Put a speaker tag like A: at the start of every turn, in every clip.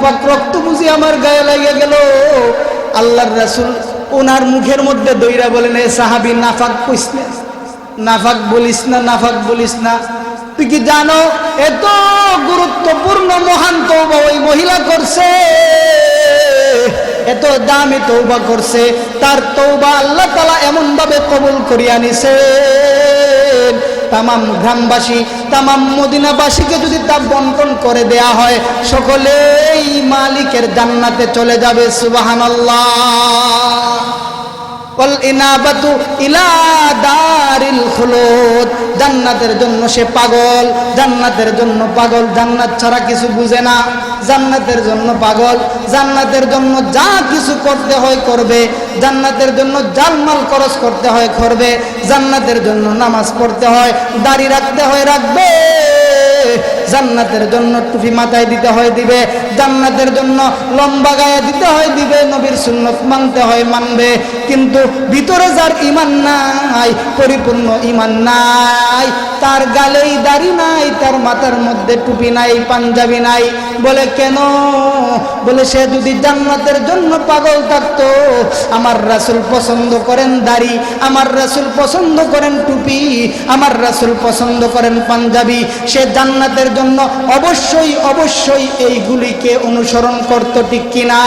A: নাপাক রক্ত বুঝি আমার গায়ে লেগে গেল। আল্লাহর রাসূল ওনার মুখের মধ্যে দইরা বলেন, এ সাহাবী, নাফাক কইস না, নাফাক বলিস না, নাফাক বলিস না। তুই কি জানো এত গুরুত্বপূর্ণ মহান তওবা ওই মহিলা করছে, এত দামি তওবা করছে, তার তওবা আল্লাহ তাআলা এমন ভাবে কবুল করিয়া নিছেন, তামাম গ্রামবাসী, তামাম মদিনাবাসীকে যদি তা বন্টন করে দেয়া হয়, সকলেই মালিকের জান্নাতে চলে যাবে। সুবহানাল্লাহ। ওয়াল ইনাবাতু ইলা দারিল খুলুদ। জান্নাতের জন্য সে পাগল, জান্নাতের জন্য পাগল, জান্নাত ছাড়া কিছু বুঝে না, জান্নাতের জন্য পাগল, জান্নাতের জন্য যা কিছু করতে হয় করবে, জান্নাতের জন্য জানমাল খরচ করতে হয় করবে, জান্নাতের জন্য নামাজ পড়তে হয়, দাড়ি রাখতে হয় রাখবে, জান্নাতের জন্য টুপি মাথায় দিতে হয় দিবে, জান্নাতের জন্য লম্বা গায়ে দিতে হয় দিবে, নবীর সুন্নত মানতে হয় মানবে। কিন্তু ভিতরে যার ঈমান নাই, পরিপূর্ণ ঈমান নাই, তার গালেই দাড়ি নাই, তার মাথার মধ্যে টুপি নাই, পাঞ্জাবি নাই, বলে কেন? বলে সে যদি জান্নাতের জন্য পাগল থাকতো, আমার রাসূল পছন্দ করেন দাড়ি, আমার রাসূল পছন্দ করেন টুপি, আমার রাসূল পছন্দ করেন পাঞ্জাবি, সে জান্নাতের জন্য অবশ্যই অবশ্যই এইগুলিকে অনুসরণ করত, ঠিক কিনা?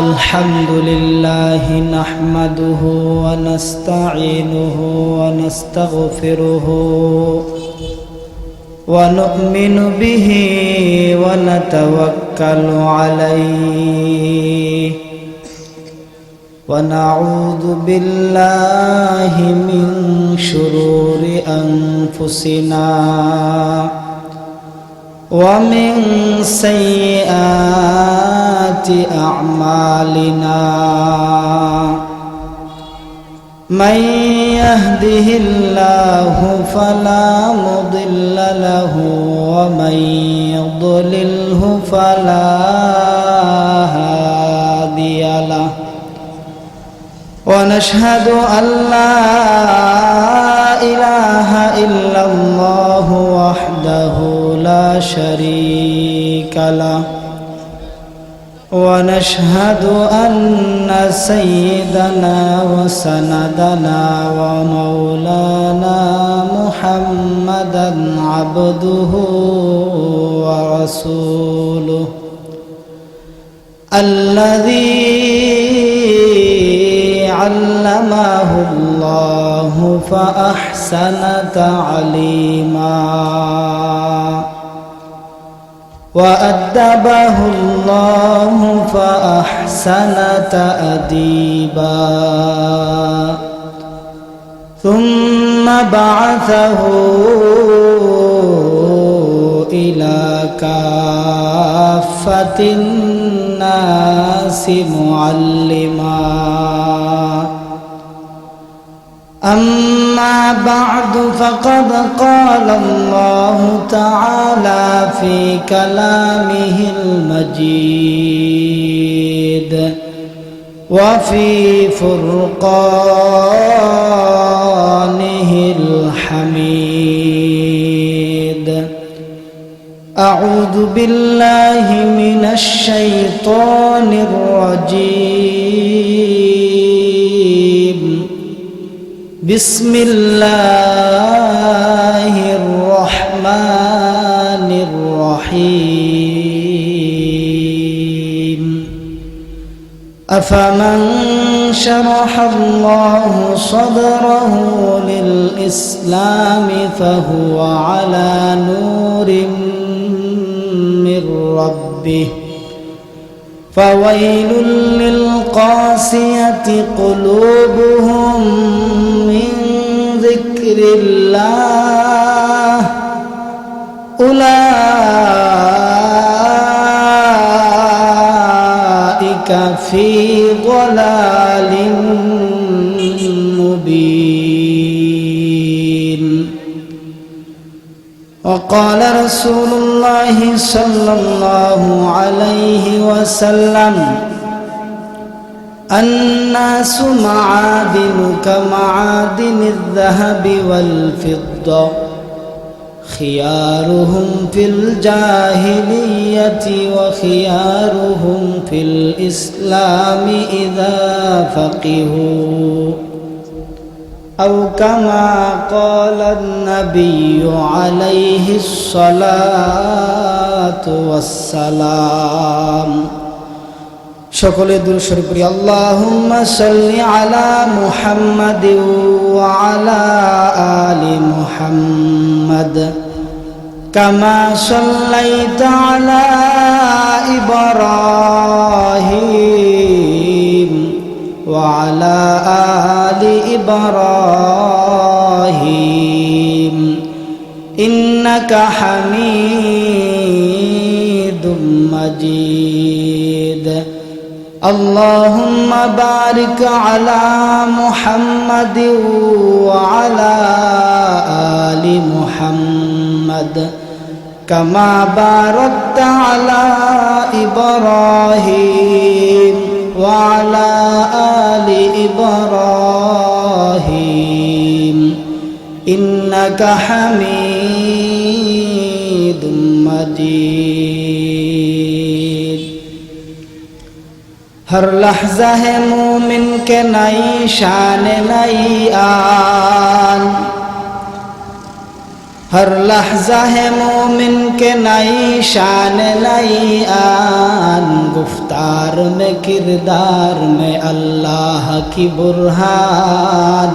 B: আলহামদুলিল্লাহ নাহমাদুহু ওয়া নাস্তাঈনুহু ওয়া নাস্তাগফিরুহু ওয়া নু'মিনু বিহি ওয়া নাতাওয়াক্কালু আলাইহি ওয়া নাউযু বিল্লাহি মিন শুরুরি আনফুসিনা ومن سيئات أعمالنا من يهده الله فلا مضل له ومن يضلله فلا هادي له ونشهد أن لا إله إلا الله وحده لا شريك له ونشهد أن سيدنا وسندنا ومولانا محمدا عبده ورسوله الذي علمه الله فأحسن تعليما وأدبه الله فأحسن تأديبا ثم بعثه إلى كافة الناس معلما أما بعد فقد قال الله تعالى في كلامه المجيد وفي فرقانه الحميد أعوذ بالله من الشيطان الرجيم بسم الله الرحمن الرحيم أفمن شرح الله صدره للإسلام فهو على نور من ربه فويل للقاسية قلوبهم من ذكر الله أولئك في ضلال مبين وقال رسول الله صلى الله عليه وسلم الناس معادن كمعادن الذهب والفضة خيارهم في الجاهلية البرية وخيارهم في الإسلام إذا فقهوا أو كما قال النبي عليه الصلاة والسلام সকলে দুরূদ শরীফ পড়ি আল্লাহুম্মা সাল্লি আলা মুহাম্মাদিন ওয়া আলা আলি মুহাম্মাদ কামা সাল্লাইতা আলা ইব্রাহিম ওয়া আলা আলি ইব্রাহিম ইন্নাকা হামিদুম মাজিদ اللهم بارك على محمد وعلى آل محمد كما باركت على إبراهيم وعلى آل إبراهيم إنك حميد مجيد हर लहजा है मोमिन के नई शान नई आन हर लहजा है मोमिन के नई शान नई आन गुफ्तार में किरदार में अल्लाह की बुरहान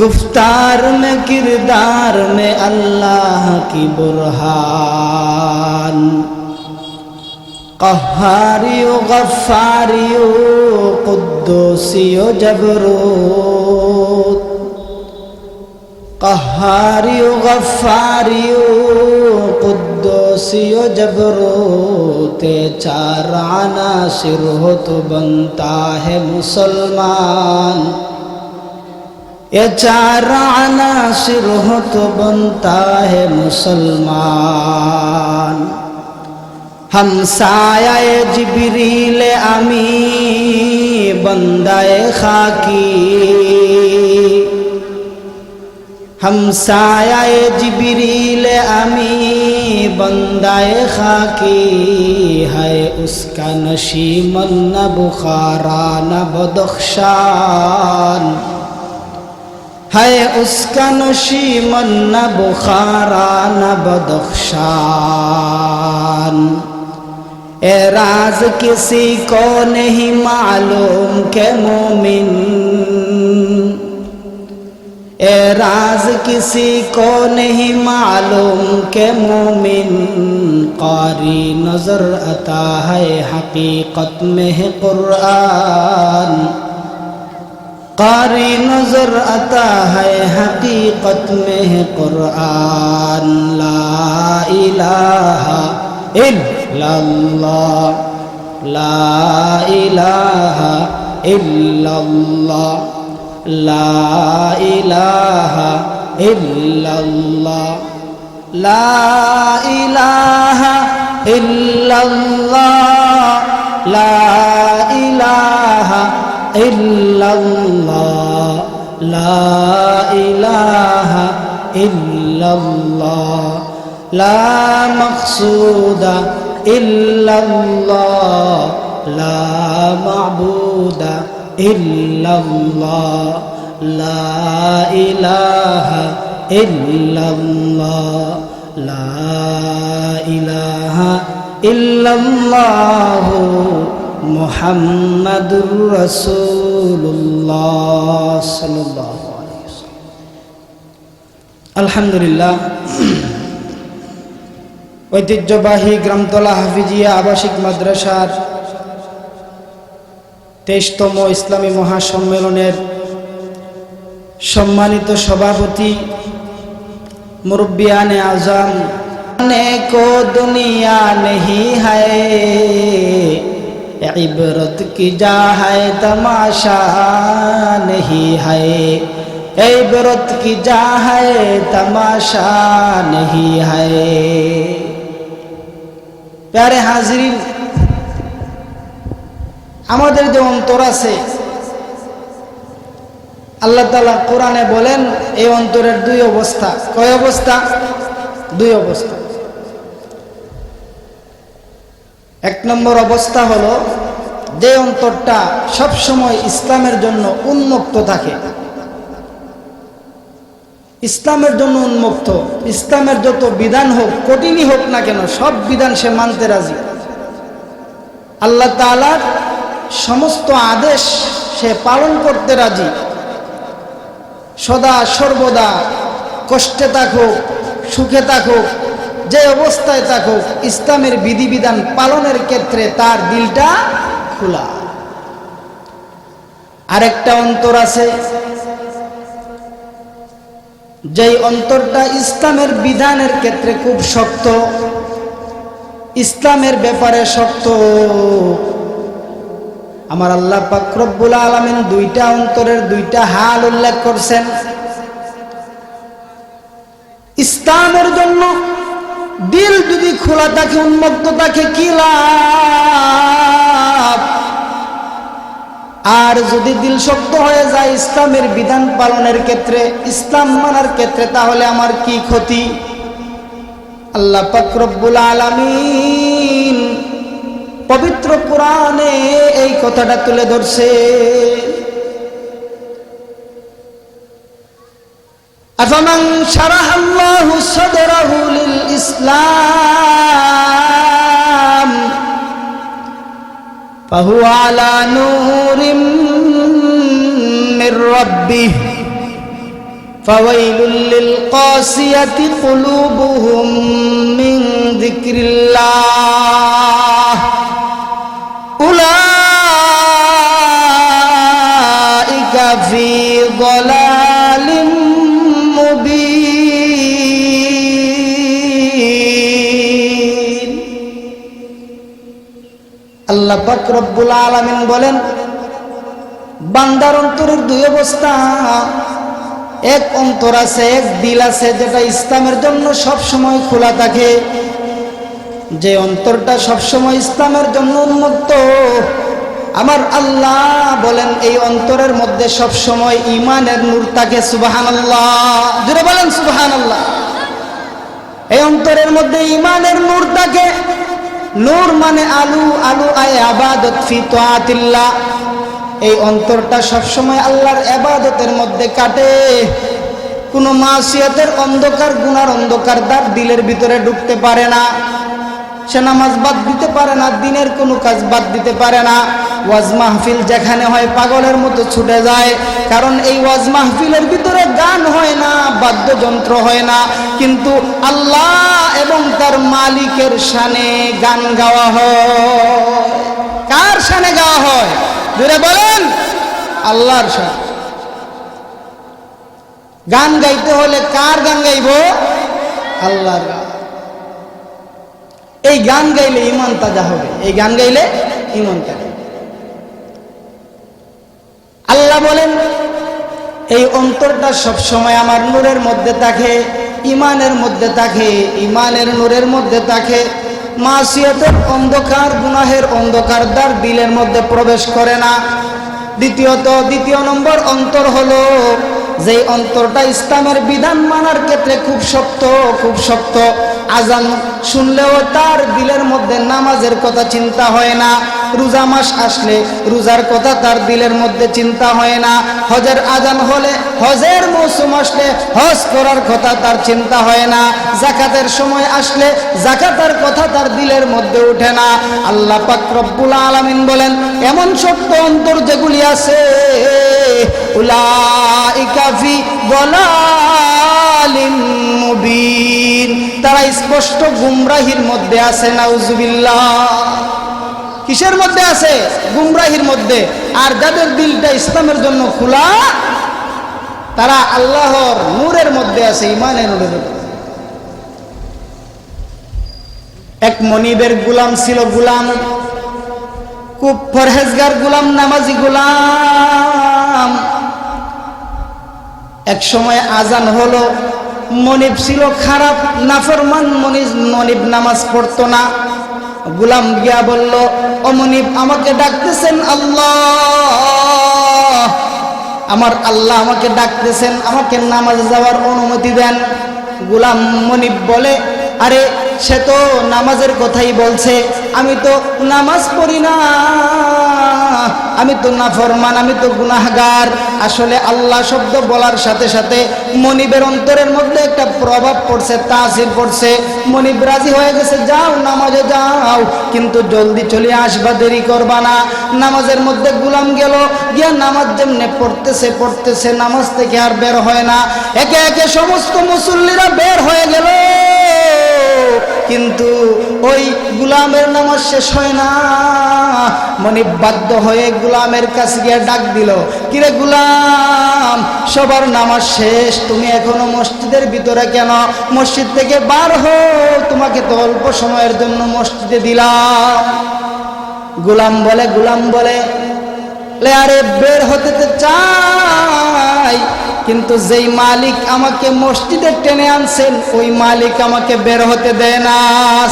B: गुफ्तार में किरदार में अल्लाह की बुरहान قهاريو غفاريو قدوسيو جبروت قهاريو غفاريو قدوسيو جبروت चार अनासिर हो तो बनता है मुसलमान ये चार अनासिर हो तो बनता है मुसलमान हमसाये जिब्रील अमी बंदाए खाकी हमसाये जिब्रील अमी बंदाए खाकी है उसका नशीमन न बुखारा न बदख्शान है उसका नशीमन न बुखारा न बदख्शान ए राज किसी को नहीं मालूम के मोमिन ए राज किसी को नहीं मालूम के मोमिन कारी नजर आता है हकीकत में है कुरान कारी नजर आता है हकीकत में है कुरान ला इलाहा इल्लल्लाह ला इलाहा इल्लल्लाह ला इलाहा इल्लल्लाह ला इलाहा इल्लल्लाह ला इलाहा इल्लल्लाह ला इलाहा इल्लल्लाह ला मक़सूदा इल्लल्लाह ला मअबूदा इल्लल्लाह ला इलाहा इल्लल्लाह ला इलाहा इल्लल्लाह मुहम्मदुर रसूलुल्लाह सल्लल्लाहु अलैहि वसल्लम। আলহামদুলিল্লাহ ঐতিহ্যবাহী গ্রামতলা হাফিজিয়া আবাসিক মাদ্রাসার 23তম ইসলামী মহাসম্মেলনের সম্মানিত সভাপতি মুরব্বিয়ানে আজম ने को दुनिया नहीं है इबरत की जा है तमाशा नहीं है इबरत की जा है तमाशा नहीं है। प्यारे हाजिरिन আমাদের যে অন্তর আছে আল্লাহ তাআলা কোরআনে বলেন এই অন্তরের দুই অবস্থা। কয় অবস্থা? দুই অবস্থা।
A: এক নম্বর অবস্থা হলো যে অন্তরটা সব সময় ইসলামের জন্য উন্মুক্ত থাকে, ইসলামের জন্য উন্মুক্ত, ইসলামের যত বিধান হোক, কঠিনই হোক না কেন, সব বিধান সে মানতে রাজি। আল্লাহ তাআলার সমস্ত আদেশ সে পালন করতে রাজি। সদা সর্বদা কষ্টে থাকুক, সুখে থাকুক, যে অবস্থায় থাকুক, ইসলামের বিধিবিধান পালনের ক্ষেত্রে তার দিলটা খোলা। আরেকটা অন্তর আছে, যেই অন্তরটা ইসলামের বিধানের ক্ষেত্রে খুব শক্ত, ইসলামের ব্যাপারে শক্ত। আমার আল্লাহ পাক রব্বুল আলামিন দুইটা অন্তরের দুইটা হাল উল্লেখ করছেন। ইসলামের জন্য দিল যদি খোলা থাকে, উন্মুক্ত থাকে, কি লাভ? আর যদি দিল শক্ত হয়ে যায় ইসলামের বিধান পালনের ক্ষেত্রে, ইসলাম মানার ক্ষেত্রে, তাহলে আমার কি ক্ষতি? আল্লাহ পাক রব্বুল আলামিন পবিত্র কোরআনে এই কথাটা তুলে ধরছে। আফামান শারাহাল্লাহু সাদরাহু লিল ইসলাম ফাহুয়া আলা নূরিম মির রাব্বিহ ফাওয়াইলুল লিল কাসিয়াতি কুলুবুহুম মিন যিকরিল্লাহ উলাইকা ফি যালালিম মুবিন। আল্লাহ পাক রব্বুল আলামিন বলেন, বান্দার অন্তরের দুই অবস্থা। এক অন্তর আছে, এক দিল আছে, যেটা ইসলামের জন্য সব সময় খোলা থাকে, যে অন্তরটা সব সময় ইসলামের জন্য উন্মুক্ত। আমার আল্লাহ বলেন এই অন্তরের মধ্যে সব সময় ঈমানের নূর থাকে। সুবহানাল্লাহ, জোরে বলেন সুবহানাল্লাহ। এই অন্তরের মধ্যে ঈমানের নূর থাকে। নূর মানে আলু, আলু আয় ইবাদত ফি তাআতিল্লাহ। এই অন্তরটা সব সময় আল্লাহর ইবাদতের মধ্যে কাটে। কোনো মাসিয়াতের অন্ধকার, গুনার অন্ধকার তার দিলের ভিতরে ঢুকতে পারে না। সে নামাজ বাদ দিতে পারে না, দিনের কোনো কাজ বাদ দিতে পারে না। ওয়াজ মাহফিল যেখানে হয় পাগলের মতো ছুটে যায়, কারণ এই ওয়াজ মাহফিলের ভিতরে গান হয় না, বাদ্যযন্ত্র হয় না, কিন্তু আল্লাহ এবং তার মালিকের শানে গান গাওয়া হয়। কার শানে গাওয়া হয়? জোরে বলেন, আল্লাহর শানে। গান গাইতে হলে কার গান গাইব? আল্লাহর গান। এই গান গাইলে ঈমান তাজা হবে, এই গান গাইলে ঈমান তাজা। আল্লাহ বলেন এই অন্তরটা সব সময় আমার নূরের মধ্যে থাকে, ঈমানের মধ্যে থাকে, ঈমানের নূরের মধ্যে থাকে। মাসিয়াতের অন্ধকার, গুনাহের অন্ধকার তার দিলের মধ্যে প্রবেশ করে না। দ্বিতীয় নম্বর অন্তর হলো যে অন্তরটা ইসলামের বিধান মানার ক্ষেত্রে খুব শক্ত, খুব শক্ত। আজান শুনলেও তার দিলের মধ্যে নামাজের কথা চিন্তা হয় না। রোজা মাস আসলে রোজার কথা তার দিলের মধ্যে চিন্তা হয় না। হজের আজান হলে, হজের মৌসুম আসলে হজ করার কথা তার চিন্তা হয় না। যাকাতের সময় আসলে যাকাতের কথা তার দিলের মধ্যে ওঠে না। আল্লাহ পাক রব্বুল আলামিন বলেন এমন শক্ত অন্তর যেগুলি আছে, উলাইকা ফি যালালিম মুবিন, তারা স্পষ্ট গুমরাহির মধ্যে আছে। নাউজুবিল্লাহ। কিসের মধ্যে আছে? গুমরাহির মধ্যে। আর যাদের দিলটা ইসলামের জন্য খোলা, তারা আল্লাহর নূরের মধ্যে আছে, ঈমানের নূরের মধ্যে। এক মনিবের গোলাম ছিল, গোলাম খুব পরহেজগার গোলাম, নামাজি গোলাম। এক সময় আজান হলো, মনিব ছিল খারাপ, নাফরমান মনিব, নামাজ পড়তো না। গোলাম গিয়া বলল, ও মনিব আমাকে ডাকতেছেন আল্লাহ, আমার আল্লাহ আমাকে ডাকতেছেন, আমাকে নামাজে যাওয়ার অনুমতি দেন। গোলাম মনিব বলে, আরে সে তো নামাজের কথাই বলছে, আমি তো নামাজ পড়ি না, আমি তো নাফরমান, আমি তো গুনাহগার। আসলে আল্লাহ শব্দ বলার সাথে সাথে মনিবের অন্তরের মধ্যে একটা প্রভাব পড়ছে, তাসির পড়ছে। মনিব রাজি হয়ে গেছে, যাও নামাজে যাও, কিন্তু জলদি চলে আসবা, দেরি করবা না। নামাজের মধ্যে গুলাম গেল, গিয়া নামাজ যেমনে পড়তেছে নামাজ থেকে আর বের হয় না। একে একে সমস্ত মুসল্লিরা বের হয়ে গেল, কিন্তু ওই গুলামের নামাজ শেষ হয় না। মনিব বাধ্য হয়ে গুলামের কাছে গিয়ে ডাক দিল, কিরে গুলাম, সবার নামাজ শেষ, তুমি এখনো মসজিদের ভিতরে কেন? মসজিদ থেকে বার হও, তোমাকে তো অল্প সময়ের জন্য মসজিদে দিলাম। গুলাম বলে আরে বের হতে তো চাই, কিন্তু যেই মালিক আমাকে মসজিদে টেনে আনছেন ওই মালিক আমাকে বের হতে দেয় না।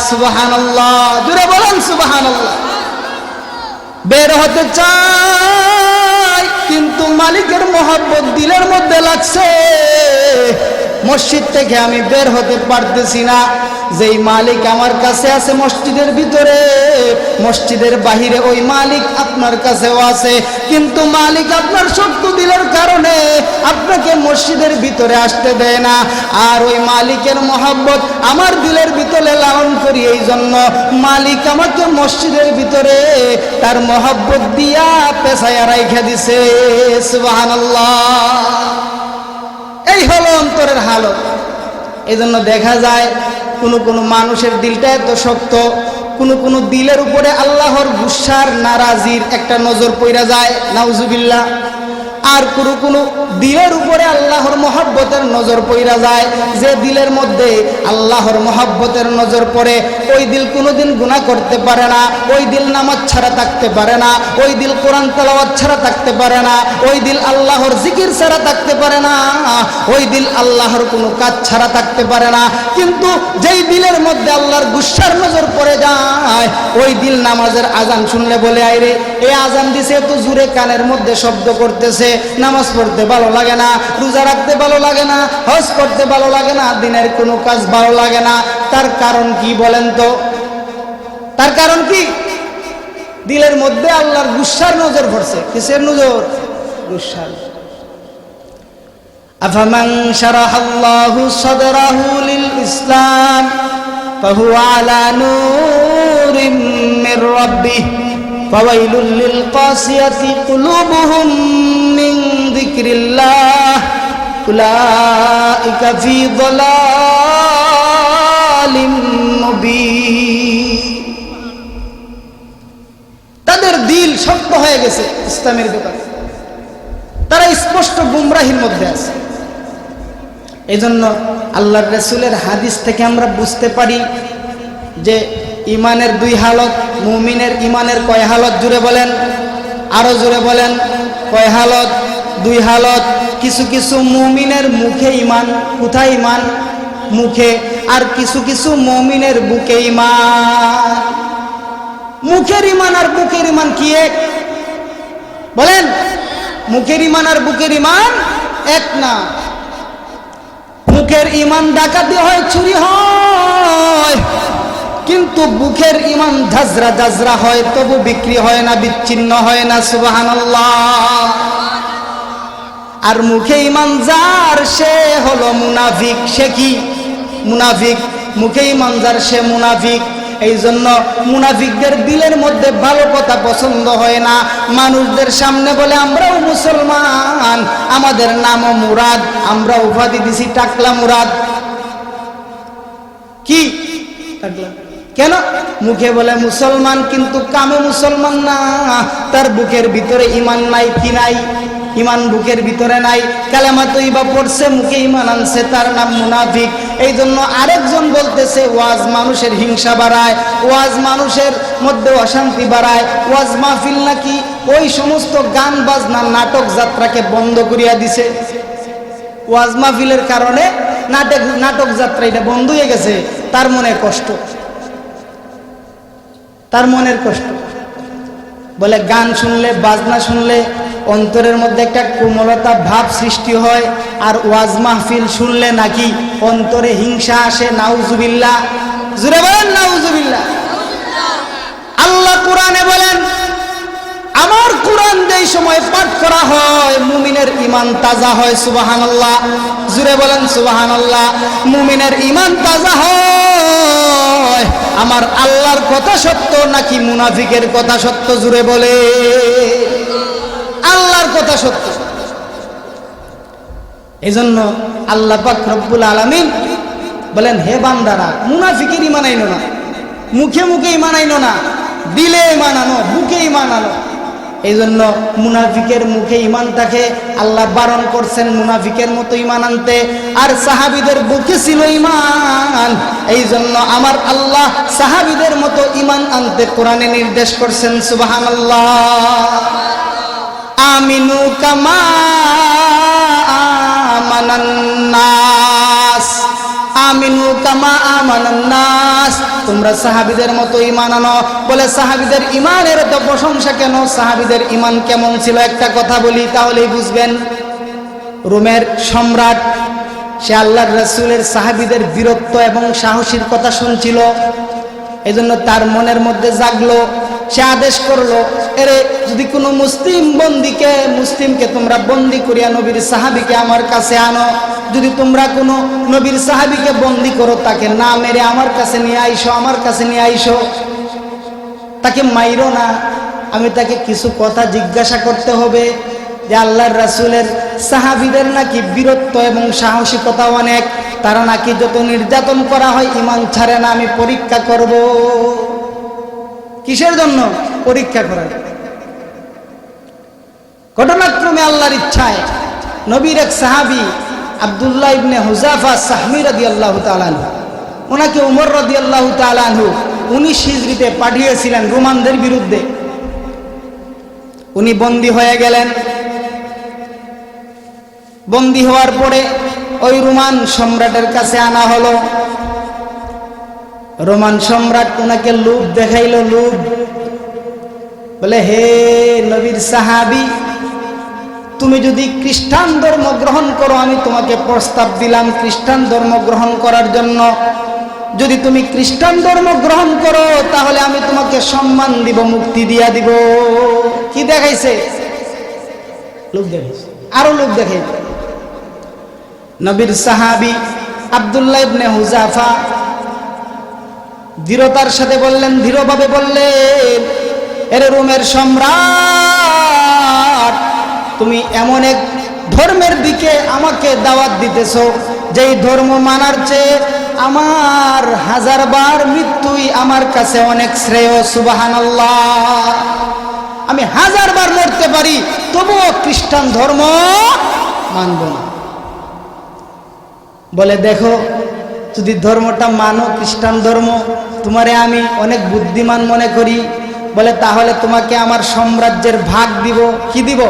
A: সুবহানাল্লাহ, জোরে বলেন সুবহানাল্লাহ। বের হতে চাই, কিন্তু মালিকের মহব্বত দিলের মধ্যে লাগছে, মসজিদ থেকে আমি বের হতে পারতেছি না। যেই মালিক আমার কাছে আছে মসজিদের ভিতরে, মসজিদের বাহিরে ওই মালিক আপনার কাছেও আছে, কিন্তু মালিক আপনার শক্ত দিলের কারণে আপনাকে মসজিদের ভিতরে আসতে দেয় না। আর ওই মালিকের মহব্বত আমার দিলের ভিতরে লালন করি, এই জন্য মালিক আমাকে মসজিদের ভিতরে তার মহব্বত দিয়া পেছায়া রাইখা দিছে। সুবহানাল্লাহ। এই হলো অন্তরের হালত। এই জন্য দেখা যায় কোনো মানুষের দিলটা এত শক্ত, কোনো দিলের উপরে আল্লাহর গুসার নারাজির একটা নজর পড়া যায়, নাউজুবিল্লাহ। আর কোনো দিলের উপরে আল্লাহর মহব্বতের নজর পড়া যায়। যে দিলের মধ্যে আল্লাহর মহব্বতের নজর পড়ে ওই দিল কোনোদিন গুনাহ করতে পারে না, ওই দিল নামাজ ছাড়া থাকতে পারে না, ওই দিল কোরআন তেলাওয়াত ছাড়া থাকতে পারে না, ওই দিল আল্লাহর জিকির ছাড়া থাকতে পারে না, ওই দিল আল্লাহর কোনো কাজ ছাড়া থাকতে পারে না। কিন্তু যেই দিলের মধ্যে আল্লাহর গুসার নজর পড়ে যায় ওই দিল নামাজের আজান শুনলে বলে, আইরে এই আজান দিছে এত জোরে, কানের মধ্যে শব্দ করতেছে, নামাজ পড়তে ভালো লাগে না, রোজা রাখতে ভালো লাগে না, হজ করতে ভালো লাগে না, দিনের কোনো কাজ ভালো লাগে না। তার কারণ কি বলেন তো? তার কারণ কি? দিলের মধ্যে আল্লাহর গুসার নজর পড়ছে। কিসের নজর? গুসার। আফামান শারাহাল্লাহু সাদরাহু লিল ইসলাম ফাহুয়া আলা নূরিম মির রাব্বিহ ফাওয়াইলুল লিল কাসিয়াতি কুলুবুহুম মিন যিকরিল্লাহ উলাইকা ফি যালালিম মুবিন। তাদের দিল শক্ত হয়ে গেছে ইসলামের ব্যাপারে, তারা স্পষ্ট গুমরাহির মধ্যে আছে। এই জন্য আল্লাহর রাসূলের হাদিস থেকে আমরা বুঝতে পারি যে ইমানের দুই হালত। মুমিনের ইমানের কয় হালত? জুড়ে বলেন, আরো জোরে বলেন। কয় হালত? দুই হালত। কিছু মুমিনের মুখে ইমান। কোথায় ইমান? মুখে। আর কিছু মুমিনের বুকে ইমান। মুখের ইমান আর বুকের ইমান কি এক? বলেন, মুখের ইমান আর বুকের ইমান এক না। মুখের ইমান ডাকাতি হয়, চুরি হয়, কিন্তু বুকের ইমান ঝাজরা হয়, তবু বিক্রি হয় না, বিচ্ছিন্ন হয় না। সুবহানাল্লাহ। আর মুখে ইমান যার, সে হলো মুনাফিক। সে কি? মুনাফিক। মুখে ইমান যার, সে মুনাফিক। এই জন্য মুনাফিকদের দিলের মধ্যে ভালো কথা পছন্দ হয় না। মানুষদের সামনে বলে আমরাও মুসলমান, আমাদের নামও মুরাদ, আমরা উপাধি দিছি টাকলা মুরাদ। কি টাকলা? কেন? মুখে বলে মুসলমান কিন্তু কামে মুসলমান না। তার বুকের ভিতরে ইমান নাই। কি নাই? ইমান বুকের ভিতরে নাই। কালেমা তৈবা পড়ছে, মুখে ইমান আনছে, তার নাম মুনাফিক। এই জন্য আরেকজন বলতেছে ওয়াজ মানুষের হিংসা বাড়ায়, ওয়াজ মানুষের মধ্যে অশান্তি বাড়ায়, ওয়াজ মাহফিল নাকি ওই সমস্ত গান বাজনা নাটক যাত্রাকে বন্ধ করিয়া দিছে। ওয়াজ মাহফিলের কারণে নাটক যাত্রা এটা বন্ধ হয়ে গেছে। তার মনে কষ্ট, তার মনের কষ্ট। বলে গান শুনলে, বাজনা শুনলে অন্তরের মধ্যে একটা কোমলতা ভাব সৃষ্টি হয়, আর ওয়াজ মাহফিল শুনলে নাকি অন্তরে হিংসা আসে। নাউজুবিল্লাহ। জোরে বলেন নাউজুবিল্লাহ। মুমিনের ঈমান তাজা হয়। সুবহানাল্লাহ, জুড়ে বলেন সুবহানাল্লাহ। মুমিনের ঈমান তাজা হয়। আমার আল্লাহর কথা সত্য নাকি মুনাফিকের কথা সত্য? জুড়ে বলে, আল্লাহর কথা সত্য। এজন্য আল্লাহ পাক রব্বুল আলামিন বলেন, হে বান্দারা, মুনাফিকের ঈমান আইনো না, মুখে মুখে ঈমান আইনো না, দিলে ঈমান আনো, বুকে ঈমান আনো। এই জন্য মুনাফিকের মুখে ঈমানটাকে আল্লাহ বারণ করছেন মুনাফিকের মতো ঈমান আনতে, আর সাহাবীদের বুকে ছিল ঈমান। এই জন্য আমার আল্লাহ সাহাবীদের মতো ঈমান আনতে কোরআনে নির্দেশ করছেন। সুবহানাল্লাহ। আমিনু কামা আমানান নাস, আমিনু কামা আমানান নাস, তোমরা সাহাবীদের মতো ঈমান আনো। বলে সাহাবীদের ঈমানের এত প্রশংসা কেন? সাহাবীদের ঈমান কেমন ছিল একটা কথা বলি, তাহলেই বুঝবেন। রোমের সম্রাট, সে আল্লাহর রাসূলের সাহাবীদের বীরত্ব এবং সাহসীর কথা শুনছিল। এজন্য তার মনের মধ্যে জাগলো, সে আদেশ করলো, এরে যদি কোনো মুসলিমকে তোমরা বন্দি করিয়া নবীর সাহাবীকে আমার কাছে আনো, যদি তোমরা কোনো নবীর সাহাবীকে বন্দি করো, তাকে না মেরে আমার কাছে নিয়ে আইসো, আমার কাছে নিয়ে আইসো। তাকে মাইরো না, আমি তাকে কিছু কথা জিজ্ঞাসা করতে হবে যে আল্লাহর রাসূলের সাহাবীদের নাকি বীরত্ব এবং সাহসিকতা অনেক, তারা নাকি যত নির্যাতন করা হয় ঈমান ছাড়ে না, আমি পরীক্ষা করব। কিসের জন্য? পরীক্ষা করার। ঘটনাক্রমে আল্লাহর ইচ্ছায় নবীর এক সাহাবী আব্দুল্লাহ ইবনে হুযাফা সাহমী রাদিয়াল্লাহু তাআলা আনহু, ওনাকে উমর রাদিয়াল্লাহু তাআলা আনহু 19 হিজরিতে পাঠিয়েছিলেন রোমানদের বিরুদ্ধে। উনি বন্দী হয়ে গেলেন। বন্দী হওয়ার পরে ওই রোমান সম্রাটের কাছে আনা হলো। রোমান সম্রাট ওনাকে লোভ দেখাইলো, লোভ। বলে, হে নবীর সাহাবী, তুমি যদি খ্রিস্টান ধর্ম গ্রহণ করো, আমি তোমাকে প্রস্তাব দিলাম খ্রিস্টান ধর্ম গ্রহণ করার জন্য। যদি তুমি খ্রিস্টান ধর্ম গ্রহণ করো, তাহলে আমি তোমাকে সম্মান দিব, মুক্তি দিয়া দিব। কি দেখাইছে? লোভ দেখাইছে, আরো লোভ দেখাইছে। নবীর সাহাবী আব্দুল্লাহ ইবনে হুযাফা দৃঢ়তার সাথে বললেন, দৃঢ়ভাবে বললেন, এর রোমের সম্রাট, তুমি এমন এক ধর্মের দিকে আমাকে দাওয়াত দিতেছো, যেই ধর্ম মানার চেয়ে আমার 1000 বার মৃত্যুই আমার কাছে অনেক শ্রেয়। সুবহানাল্লাহ। আমি 1000 বার মরতে পারি, তবুও খ্রিস্টান ধর্ম মানব না। বলে, দেখো, যদি ধর্মটা মানো, খ্রিস্টান ধর্ম, তোমারে আমি অনেক বুদ্ধিমান মনে করি। বলে, তাহলে তোমাকে আমার সাম্রাজ্যের ভাগ দিব। কি দিব?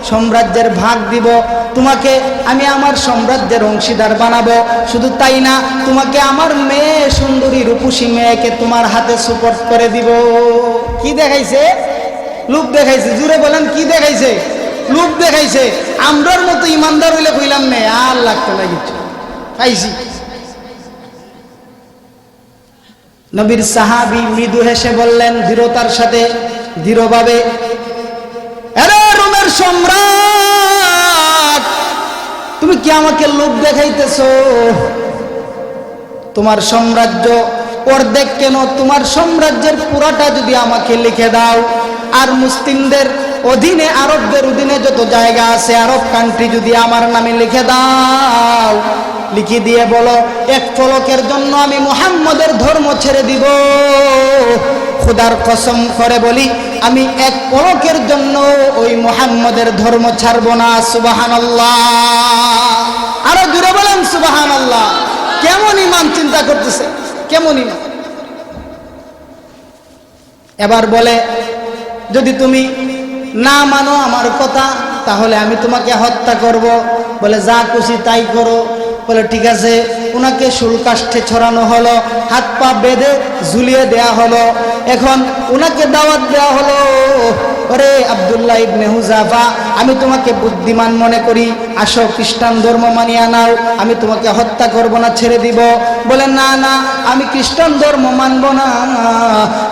A: সাম্রাজ্যের ভাগ দিব। তোমাকে আমি আমার সাম্রাজ্যের অংশীদার বানাবো। শুধু তাই না, তোমাকে আমার মেয়ে, সুন্দরী রূপসী মেয়েকে তোমার হাতে সুপর্দ করে দিব। কি দেখাইছে? লোভ দেখাইছে। জুড়ে বলেন, কি দেখাইছে? লোভ দেখাইছে। আমরার মতো ইমানদার হইলে কইলাম নে, আর লাগতো না কিছু, পাইছি। নবীর সাহাবী মৃদু হেসে বললেন, দৃঢ়তার সাথে, দৃঢ়ভাবে, আরে রোমের সম্রাট, তুমি কি আমাকে লোভ দেখাইতেছো? তোমার সাম্রাজ্য অর্ধেক কেন, তোমার সাম্রাজ্যের পুরাটা যদি আমাকে লিখে দাও, আর মুসলিমদের অধীনে, আরবদের অধীনে যত জায়গা আছে, আরব কান্ট্রি যদি আমার নামে লিখে দাও, লিখে দিয়ে বলো, এক পলকের জন্য আমি মুহাম্মদের ধর্ম ছেড়ে দিব। খোদার কসম করে বলি, আমি এক পলকের জন্য ওই মুহাম্মদের ধর্ম ছাড়ব না। সুবহানাল্লাহ। আরো জোরে বলেন সুবহানাল্লাহ। কেমন ঈমান চিন্তা করতেছে, কেমন ঈমান। এবার বলে, যদি তুমি না মানো আমার কথা, তাহলে আমি তোমাকে হত্যা করব। বলে, যা খুশি তাই করো। বলে, ঠিক আছে। ওনাকে শুলকাষ্ঠে ছড়ানো হলো, হাত পা বেঁধে ঝুলিয়ে দেয়া হলো। এখন ওনাকে দাওয়াত দেওয়া হলো, ওরে আব্দুল্লাহ ইবনে হুযাফা, আমি তোমাকে বুদ্ধিমান মনে করি, আসো খ্রিস্টান ধর্ম মানিয়া নাও, আমি তোমাকে হত্যা করব না, ছেড়ে দিব। বলে, না না, আমি খ্রিস্টান ধর্ম মানব না,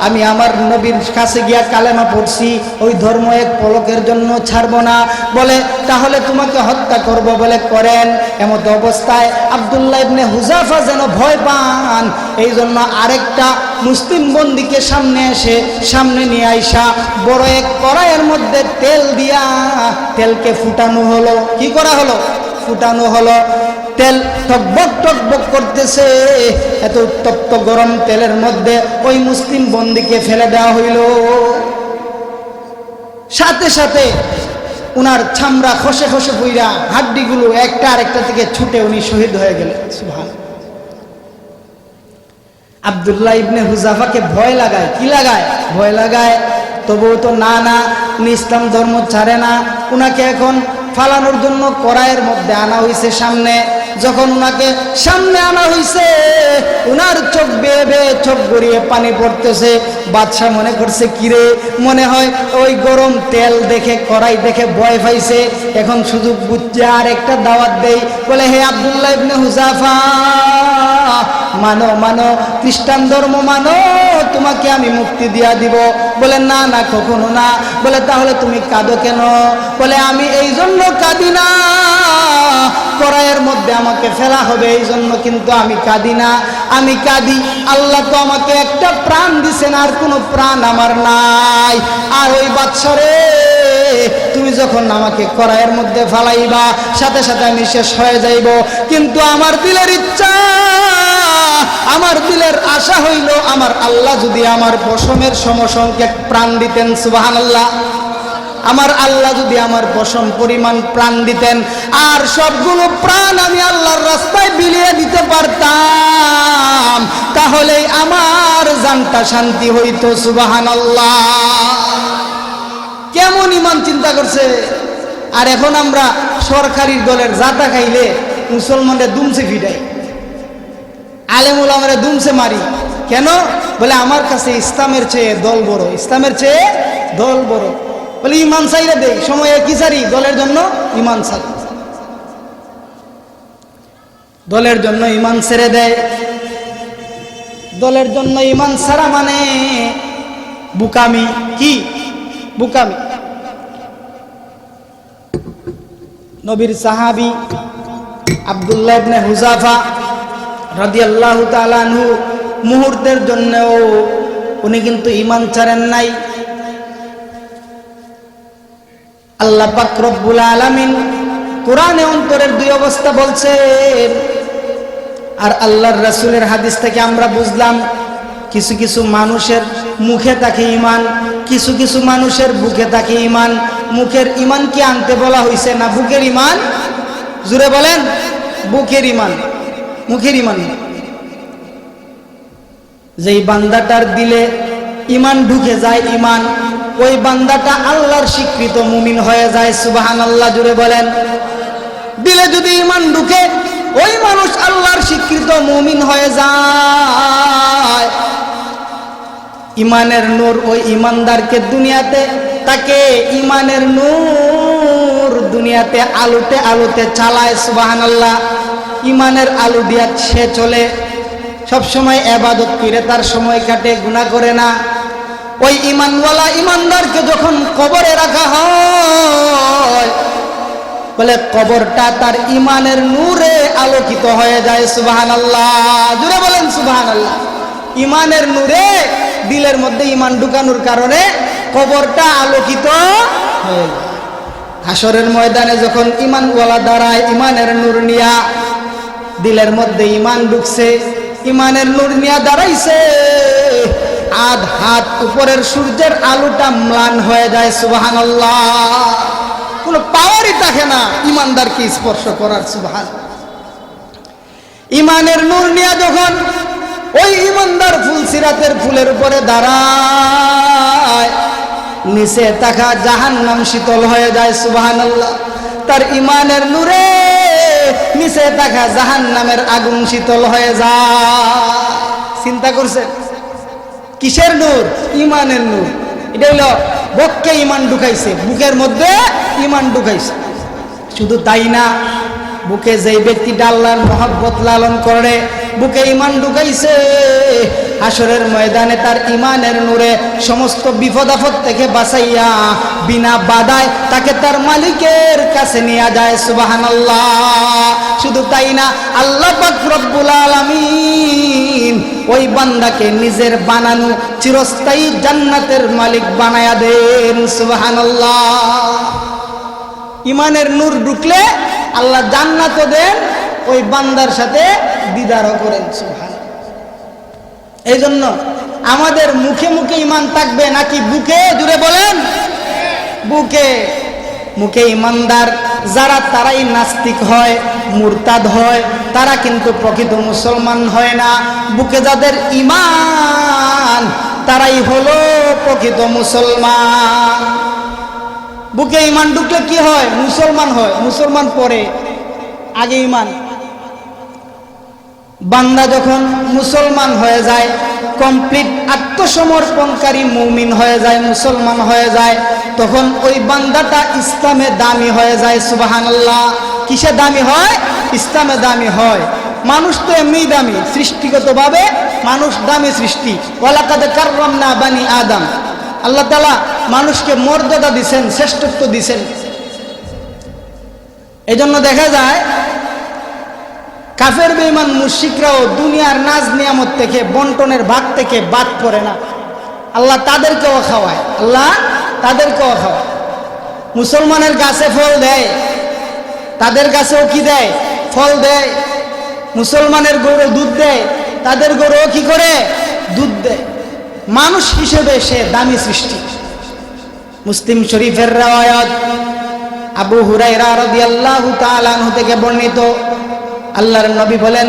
A: আমি আমার নবীর কাছে গিয়া কালেমা পড়ছি, ওই ধর্ম এক পলকের জন্য ছাড়বো না। বলে তাহলে তোমাকে হত্যা করব। বলে করেন। এমত অবস্থায় আব্দুল্লাহ ইবনে হুযাফা যেন ভয় পান, এই জন্য আরেকটা মুসলিম বন্দীকে সামনে নিয়ে আইসা বড় এক কড়াইয়ের মধ্যে তেল দিয়া তেলকে ফুটানো হলো। কি করা হলো? ফুটানো হলো। তেল টকবক টকবক করতেছে। এত উত্তপ্ত গরম তেলের মধ্যে ওই মুসলিম বন্দীকে ফেলে দেওয়া হইল। সাথে সাথে উনার চামড়া খসে খসে পুইরা হাড্ডিগুলো একটা আরেকটা থেকে ছুটে উনি শহীদ হয়ে গেলেন। সুবহানাল্লাহ। আব্দুল্লাহ ইবনে হুযাফাকে ভয় লাগায়। কি লাগায়? ভয় লাগায়। তবুও তো না উনি ইসলাম ধর্ম ছাড়ে না। উনাকে এখন ফালানোর জন্য কড়াইয়ের মধ্যে আনা হয়েছে সামনে। যখন উনাকে সামনে আনা হয়েছে, উনার চোখ বেয়ে বেয়ে চোখ গড়িয়ে পানি পড়তেছে। বাদশা মনে করছে কিরে, মনে হয় ওই গরম তেল দেখে কড়াই দেখে ভয় পাইছে। এখন সুযোগ বুঝছে আর একটা দাওয়াত দেই। বলে হে আব্দুল্লাহ ইবনে হুযাফা, মানো মানো, খ্রিস্টান ধর্ম মানো, তোমাকে আমি মুক্তি দিয়া দিব। বলে না না, কখনো না। বলে তাহলে তুমি কাঁদো কেন? বলে আমি এই জন্য কাঁদি না, কড়াইয়ের মধ্যে আমাকে ফেলা হবে এই জন্য কিন্তু আমি কাঁদি না। আমি কাঁদি আল্লাহ তো আমাকে একটা প্রাণ দিছেন, আর কোনো প্রাণ আমার নাই। আর ওই বাদশারে, তুমি যখন আমাকে কড়াইয়ের মধ্যে ফালাইবা, সাথে সাথে আমি শেষ হয়ে যাইব। কিন্তু আমার দিলের ইচ্ছা, আমার দিলের আশা হইল আমার আল্লাহ যদি আমার পশমের সমসংখ্যক প্রাণ দিতেন। সুবহানাল্লাহ। আমার আল্লাহ যদি আমার পশম পরিমাণ প্রাণ দিতেন, আর সবগুলো প্রাণ আমি আল্লাহর রাস্তায় বিলিয়ে দিতে পারতাম, তাহলেই আমার জানটা শান্তি হইতো। সুবহানাল্লাহ। কেমন ইমান চিন্তা করছে। আর এখন আমরা সরকারি দলের জাতা খাইলে মুসলমানরা দুমসে ফিটাই, আলেম ওলামারে দুমসে মারি। কেন? বলে আমার কাছে ইসলামের চেয়ে দল বড়, ইসলামের চেয়ে দল বড়। বলে ইমান চাইলে দেই, সময়ে কি সারি? দলের জন্য ইমান ছাড়, দলের জন্য ইমান ছেড়ে দেয়। দলের জন্য ইমান ছাড়া মানে বুকামি। কি বুকামি? নবীর সাহাবী আব্দুল্লাহ ইবনে হুযাফা রাদিয়াল্লাহু তাআলা আনহু মুহূর্তের জন্যও উনি কিন্তু ঈমান ছাড়েন নাই। আল্লাহ পাক রব্বুল আলামিন কোরআনে অন্তরের দুই অবস্থা বলছেন, আর আল্লাহর রাসূলের হাদিস থেকে আমরা বুঝলাম কিছু কিছু মানুষের মুখে থাকে ঈমান, কিছু কিছু মানুষের বুকে থাকে ঈমান। মুখের ঈমান কি আনতে বলা হয়েছে না বুকের ঈমান? জোরে বলেন। বুকের ঈমান, মুখের ঈমান। যেই বান্দাটার দিলে ঈমান ঢুকে যায়, ঈমান, ওই বান্দাটা আল্লাহর স্বীকৃত মুমিন হয়ে যায়। সুবহানাল্লাহ। জোরে বলেন। দিলে যদি ঈমান ঢুকে, ওই মানুষ আল্লাহর স্বীকৃত মুমিন হয়ে যায়। ঈমানের নূর ওই ঈমানদারকে দুনিয়াতে, তাকে ঈমানের নূর দুনিয়াতে আলোতে আলোতে চালায়। সুবহানাল্লাহ। ঈমানের আলো দিয়া সে চলে, সব সময় ইবাদত করে তার সময় কাটে, গুনাহ করে না। ওই ঈমানওয়ালা ঈমানদারকে যখন কবরে রাখা হয়, বলে কবরটা তার ঈমানের নূরে আলোকিত হয়ে যায়। সুবহানাল্লাহ। জোরে বলেন সুবহানাল্লাহ। ঈমানের নূরে, দিলের মধ্যে ঈমান ঢুকানোর কারণে কবরটা আলোকিত হয়ে যায়। হাসরের ময়দানে যখন ঈমানওয়ালা দাঁড়ায়, ঈমানের নূর নিয়া, দিলের মধ্যে ঈমান ঢুকছে, ঈমানের নূর নিয়া দাঁড়াইছে, আধ হাত উপরের সূর্যের আলোটা ম্লান হয়ে যায়। সুবহানাল্লাহ। কোনো পাওয়ারই থাকে না ঈমানদারকে স্পর্শ করার। সুবহানাল্লাহ। ঈমানের নূর নিয়া যখন ওই ঈমানদার ফুলসিরাতের ফুলের উপরে দাঁড়ায়, নিচে থাকা জাহান্নাম শীতল হয়ে যায়। সুবহানাল্লাহ। তার ঈমানের নূরে নিচে থাকা জাহান্নামের আগুন শীতল হয়ে যায়। চিন্তা করছেন? কিসের নূর? ঈমানের নূর। এটা হলো বক্ষে ঈমান ঢুকাইছে, বুকের মধ্যে ঈমান ঢুকাইছে। শুধু তাই না, বুকে যেই ব্যক্তিটা আল্লাহর মহব্বত লালন করে, বুকে ঈমান ঢুকাইছে, হাসরের ময়দানে তার ইমানের নূরে সমস্ত বিপদ আপদ থেকে বাঁচাইয়া বিনা বাধায় তাকে তার মালিকের কাছে নিয়ে যায়। সুবহানাল্লাহ। শুধু তাই না, আল্লাহ পাক রব্বুল আলামিন ওই বান্দাকে নিজের বানানো চিরস্থায়ী জান্নাতের মালিক বানায়া দেন। সুবহানাল্লাহ। ইমানের নূর ঢুকলে আল্লাহ জান্নাতও দেন, ওই বান্দার সাথে দিদারও করেন। সুবহানাল্লাহ। এই জন্য আমাদের মুখে মুখে ইমান থাকবে নাকি বুকে? জুড়ে বলেন। বুকে। মুখে ইমানদার যারা তারাই নাস্তিক হয়, মুরতাদ হয়, তারা কিন্তু প্রকৃত মুসলমান হয় না। বুকে যাদের ইমান তারাই হলো প্রকৃত মুসলমান। বুকে ইমান ঢুকলে কি হয়? মুসলমান হয়। মুসলমান পরে, আগে ইমান। বান্দা যখন মুসলমান হয়ে যায়, কমপ্লিট আত্মসমর্পণকারী মুমিন হয়ে যায়, মুসলমান হয়ে যায়, তখন ওই বান্দাটা ইসলামে দামি হয়ে যায়। সুবহানাল্লাহ। কিসে দামি হয়? ইসলামে দামি হয়। মানুষ তো এমনিই দামি, সৃষ্টিগতভাবে মানুষ দামি সৃষ্টি। ওয়ালাকাদ কাররামনা বানি আদম। আল্লাহ তাআলা মানুষকে মর্যাদা দিছেন, শ্রেষ্ঠত্ব দিছেন। এজন্য দেখা যায় কাফের বেঈমান মুশরিকরাও দুনিয়ার নাজ নিয়ামত থেকে, বন্টনের ভাগ থেকে বাদ পড়ে না। আল্লাহ তাদেরকেও খাওয়ায়। আল্লাহ তাদেরকেও খাওয়ায়। মুসলমানের গাছে ফল দেয়, তাদের গাছেও কি দেয়? ফল দেয়। মুসলমানের গরু দুধ দেয়, তাদের গরুও কি করে? দুধ দেয়। মানুষ হিসেবে সে দামি সৃষ্টি। মুসলিম শরীফের riwayat আবু হুরায়রা রাদিয়াল্লাহু তাআলা আনহু থেকে বর্ণিত, আল্লাহর নবী বলেন,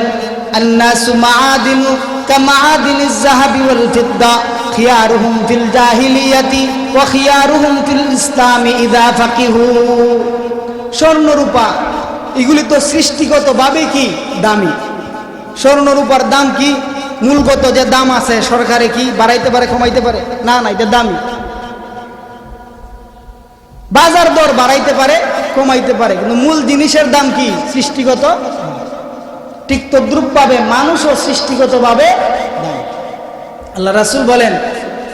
A: আন্নাসু মাআদিনু কামাআদিনিজ যাহাবি ওয়াল ফিদ্দা খিয়ারুহুম ফিল জাহিলিয়াতি ওয়া খিয়ারুহুম ফিল ইসলামি ইযা ফাকিহু। স্বর্ণ রূপা এগুলি তো সৃষ্টিগতভাবে কি দামি। স্বর্ণ রূপার দাম কি? মূলগত যে দাম আছে, সরকারে কি বাড়াইতে পারে, কমাইতে পারে? না, এটা দামি। বাজার দর বাড়াইতে পারে, কমাইতে পারে, কিন্তু মূল জিনিসের দাম কি? সৃষ্টিগত। ঠিক তদ্রূপভাবে মানুষও সৃষ্টিগতভাবে দামি। আল্লাহ রাসূল বলেন,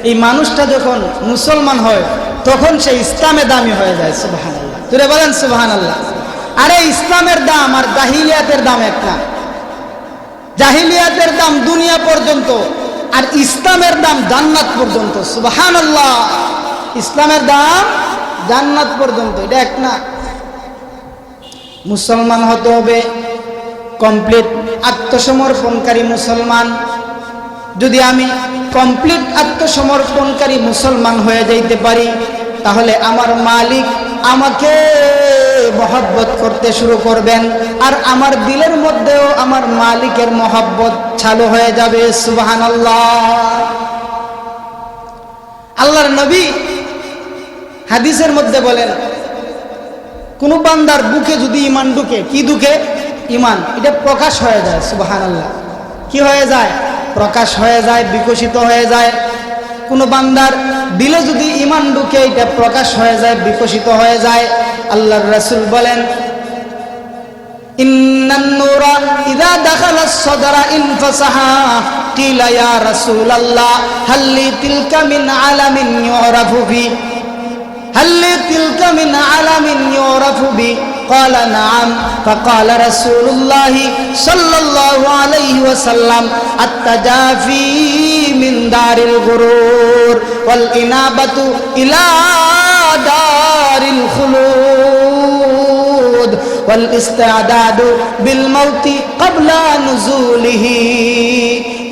A: এই মানুষটা যখন মুসলমান হয় তখন সে ইসলামে দামি হয়ে যায়। সুবহানাল্লাহ। তুই বলেন সুবহানাল্লাহ। আরে ইসলামের দাম আর জাহিলিয়াতের দাম এক না। জাহিলিয়াতের দাম দুনিয়া পর্যন্ত, আর ইসলামের দাম জান্নাত পর্যন্ত। সুবহানাল্লাহ। ইসলামের দাম জান্নাত পর্যন্ত, এটা এক না। মুসলমান হতে হবে কমপ্লিট আত্মসমর্পণকারী মুসলমান। যদি আমি কমপ্লিট আত্মসমর্পণকারী মুসলমান হয়ে যাইতে পারি, তাহলে আমার মালিক আমাকে মহব্বত করতে শুরু করবেন, আর আমার দিলের মধ্যেও আমার মালিকের মহব্বত চালু হয়ে যাবে। সুবহানাল্লাহ। আল্লাহর নবী হাদিসের মধ্যে বলেন, কোন বান্দার বুকে যদি ইমান ঢুকে, কি ঢুকে? ইমান। এটা প্রকাশ হয়ে যায়। সুবহানাল্লাহ। কি হয়ে যায়? প্রকাশ হয়ে যায়, বিকশিত হয়ে যায়। কোন বান্দার দিলে যদি ইমান ঢুকে, এটা প্রকাশ হয়ে যায়, বিকশিত হয়ে যায়। আল্লাহর রাসূল বলেন, ইন্নান নূরা ইযা দাখালা আস-সাদরা ইনফাসাহা কিলা ইয়া রাসূলাল্লাহ হাল লি তিলকা মিন আলামিন ইউরাফু বি هل تلك من علم يعرف بي قال نعم فقال رسول الله صلى الله عليه وسلم التجافي من دار الغرور والإنابة إلى دار الخلود والاستعداد بالموت قبل نزوله।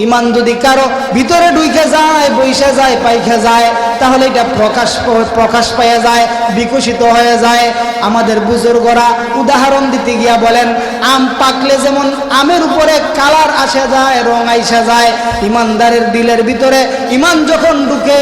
A: ইমান যদি কারো ভিতরে ঢুকে যায়, বইসা যায়, পাইখা যায়, তাহলে এটা প্রকাশ পাওয়া যায়, বিকশিত হয়ে যায়। আমাদের বুজুর্গরা উদাহরণ দিতে গিয়া বলেন, আম পাকলে যেমন আমের উপরে কালার আসে যায়, রং আইসা যায়, ইমানদারের দিলের ভিতরে ইমান যখন ঢুকে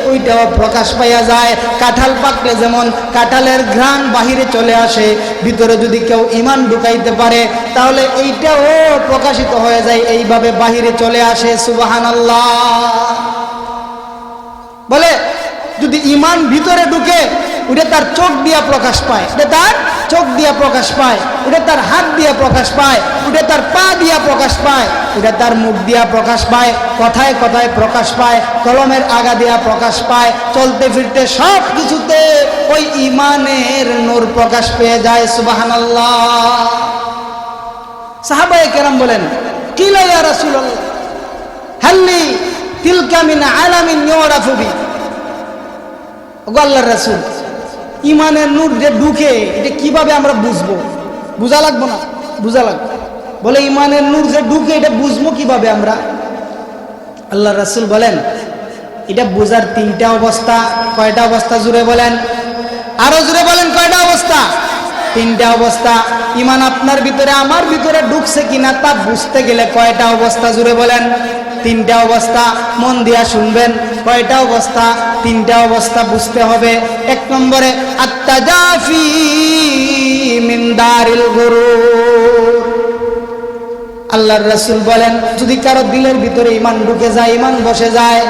A: ওইটাও প্রকাশ পাওয়া যায়। কাঁঠাল পাকলে যেমন কাঁঠালের ঘ্রাণ বাহিরে চলে আসে, ভিতরে যদি কেউ ইমান ঢুকাইতে পারে তাহলে এইটাও প্রকাশিত হয়ে যায়, এইভাবে বাহিরে চলে আসে। সুবহানাল্লাহ। বলে যদি ইমান ভিতরে ঢুকে ওটা তার চোখ দিয়া প্রকাশ পায়, ওটা তার চোখ দিয়া প্রকাশ পায়, ওটা তার হাত দিয়া প্রকাশ পায়, ওটা তার পা দিয়া প্রকাশ পায়, ওটা তার মুখ দিয়া প্রকাশ পায়, কথায় কথায় প্রকাশ পায়, কলমের আগা দিয়া প্রকাশ পায়, চলতে ফিরতে সব কিছুতে ওই ইমানের নূর প্রকাশ পেয়ে যায়। সুবহানাল্লাহ। সাহাবায়ে কেরাম বলেন, কিলা ইয়া রাসূলুল্লাহ হাল্লি তিলকা মিন আলামিন ইউরাফু বি। ওগো আল্লাহর রাসূল, ইমানের নূর যে ঢুকে এটা কিভাবে আমরা বুঝবো? বুঝা লাগবো না? বুঝা লাগবে। বলে ইমানের নূর যে ঢুকে এটা বুঝবো কিভাবে আমরা? আল্লাহর রাসূল বলেন, এটা বুঝার তিনটা অবস্থা। কয়টা অবস্থা জুড়ে বলেন? আরো জুড়ে বলেন, কয়টা অবস্থা? তিনটা অবস্থা। ইমান আপনার ভিতরে আমার ভিতরে ঢুকছে কিনা তা বুঝতে গেলে কয়টা অবস্থা জুড়ে বলেন? তিনটা অবস্থা। মন দিয়া শুনবেন, কয়টা অবস্থা? তিনটা অবস্থা বুঝতে হবে। এক নম্বরে আত্তাজাফি মিন দারিল গুরুর। আল্লাহর রাসূল বলেন, যদি কারো দিলের ভিতরে ইমান ঢুকে যায়, ইমান বসে যায়,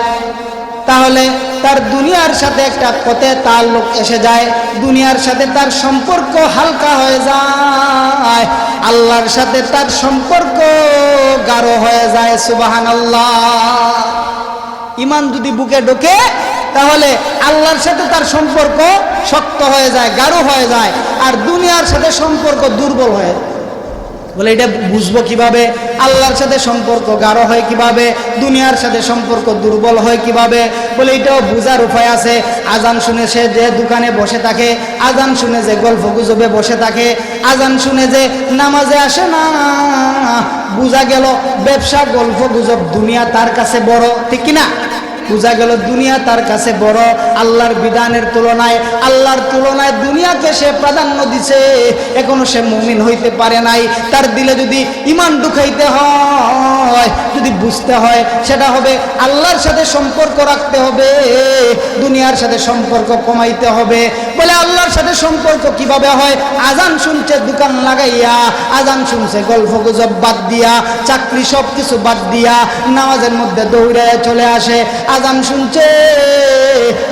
A: তাহলে তার দুনিয়ার সাথে একটা কতে তাল্লুক এসে যায়, দুনিয়ার সাথে তার সম্পর্ক হালকা হয়ে যায়, আল্লাহর সাথে তার সম্পর্ক গাঢ় হয়ে যায়। সুবহানাল্লাহ। ইমান যদি বুকে ঢোকে তাহলে আল্লাহর সাথে তার সম্পর্ক শক্ত হয়ে যায়, গাঢ় হয়ে যায়, আর দুনিয়ার সাথে সম্পর্ক দুর্বল হয়ে যায়। বলে এটা বুঝবো কিভাবে? আল্লাহর সাথে সম্পর্ক গাঢ় হয় কিভাবে, দুনিয়ার সাথে সম্পর্ক দুর্বল হয় কিভাবে? বলে এটাও বুঝার উপায় আছে। আজান শুনে সে যে দোকানে বসে থাকে, আজান শুনে যে গল্প গুজবে বসে থাকে, আজান শুনে যে নামাজে আসে না, বুঝা গেল ব্যবসা গল্প গুজব দুনিয়া তার কাছে বড়, ঠিক কিনা? বুঝা গেল দুনিয়া তার কাছে বড়, আল্লাহর বিধানের তুলনায়, আল্লাহর তুলনায় দুনিয়াকে সে প্রাধান্য দিছে। এখনো সে মুমিন হইতে পারে নাই। তার দিলে যদি ইমান ঢুকাইতে হয়, যদি বুঝতে হয়, সেটা হবে আল্লাহর সাথে সম্পর্ক রাখতে হবে, দুনিয়ার সাথে সম্পর্ক কমাইতে হবে। বলে আল্লাহর সাথে সম্পর্ক কিভাবে হয়? আজান শুনছে দোকান লাগাইয়া, আজান শুনছে গল্প গুজব বাদ দিয়া, চাকরি সব কিছু বাদ দিয়া নামাজের মধ্যে দৌড়ায় চলে আসে। আজান শুনছে,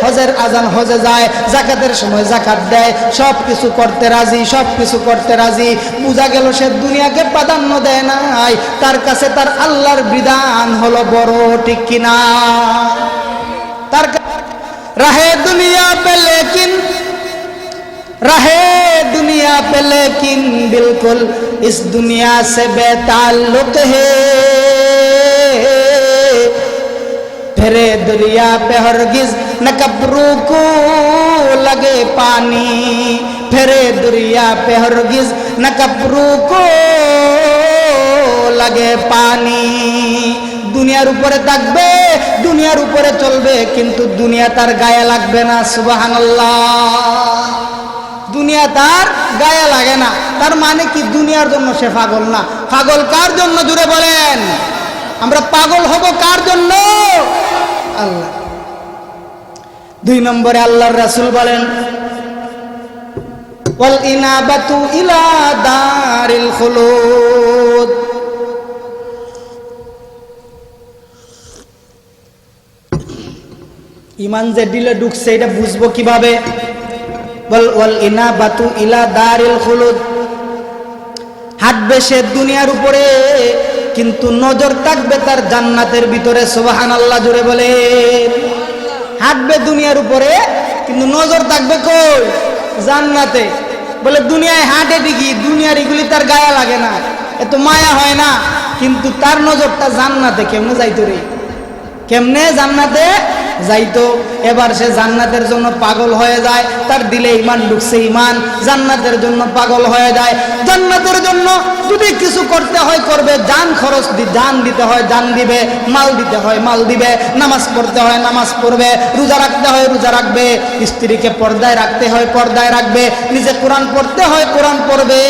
A: হজের আজান হজে যায়, যাকাতের সময় যাকাত দেয়, সব কিছু করতে রাজি, সব কিছু করতে রাজি। বুঝা গেল সে দুনিয়াকে প্রাধান্য দেয় নাই, তার কাছে তার আল্লাহর বিধান হলো বড়, ঠিক কিনা? তার রাহে দুনিয়া পে লেকিন, রাহে দুনিয়া পে লেকিন বিলকুল ইস দুনিয়া সে বেতাল্লুক হে, फिरे दरिया पे हरगिज न कब्रू को लगे पानी, फिरे दरिया पे हरगिज न कब्रू को लगे पानी। দুনিয়ার উপরে থাকবে, দুনিয়ার উপরে চলবে, কিন্তু দুনিয়া তার গায়ে লাগবে না। সুবহানাল্লাহ। দুনিয়া তার গায়ে লাগে না, তার মানে কি? দুনিয়ার জন্য সে পাগল না। পাগল কার জন্য জুড়ে বলেন? আমরা পাগল হব কার জন্য? আল্লাহ। দুই নম্বরে আল্লাহর রাসূল বলেন, ওয়াল ইনাবাতু ইলা দারিল খুলুদ। ইমান যে দিলে ঢুকছে এটা বুঝবো কিভাবে? ওয়াল ইনাবাতু ইলা দারিল খুলুদ। হাঁটবে সে দুনিয়ার উপরে, কিন্তু নজর থাকবে তার জান্নাতের ভিতরে। সুবহানাল্লাহ জুড়ে বলে। হাঁটবে দুনিয়ার উপরে, কিন্তু নজর থাকবে কই? জান্নাতে। বলে দুনিয়ায় হাঁটে ঠিকই, দুনিয়ার এগুলি তার গায়ে লাগে না, এত মায়া হয় না, কিন্তু তার নজরটা জান্নাতে। কেমনে যাইতো রে? কেমনে জান্নাতে যাইতো? এবার সে জান্নাতের জন্য পাগল হয়ে যায়, তার দিলে ইমান ঢুকছে, ইমান জান্নাতের জন্য পাগল হয়ে যায়। জান্নাতের জন্য যদি কিছু করতে হয় করবে, জান খরচ জান দিতে হয় জান দিবে, মাল দিতে হয় মাল দিবে, নামাজ পড়তে হয় নামাজ পড়বে, রোজা রাখতে হয় রোজা রাখবে, স্ত্রীকে পর্দায় রাখতে হয় পর্দায় রাখবে, নিজে কোরআন পড়তে হয় কোরআন পড়বে।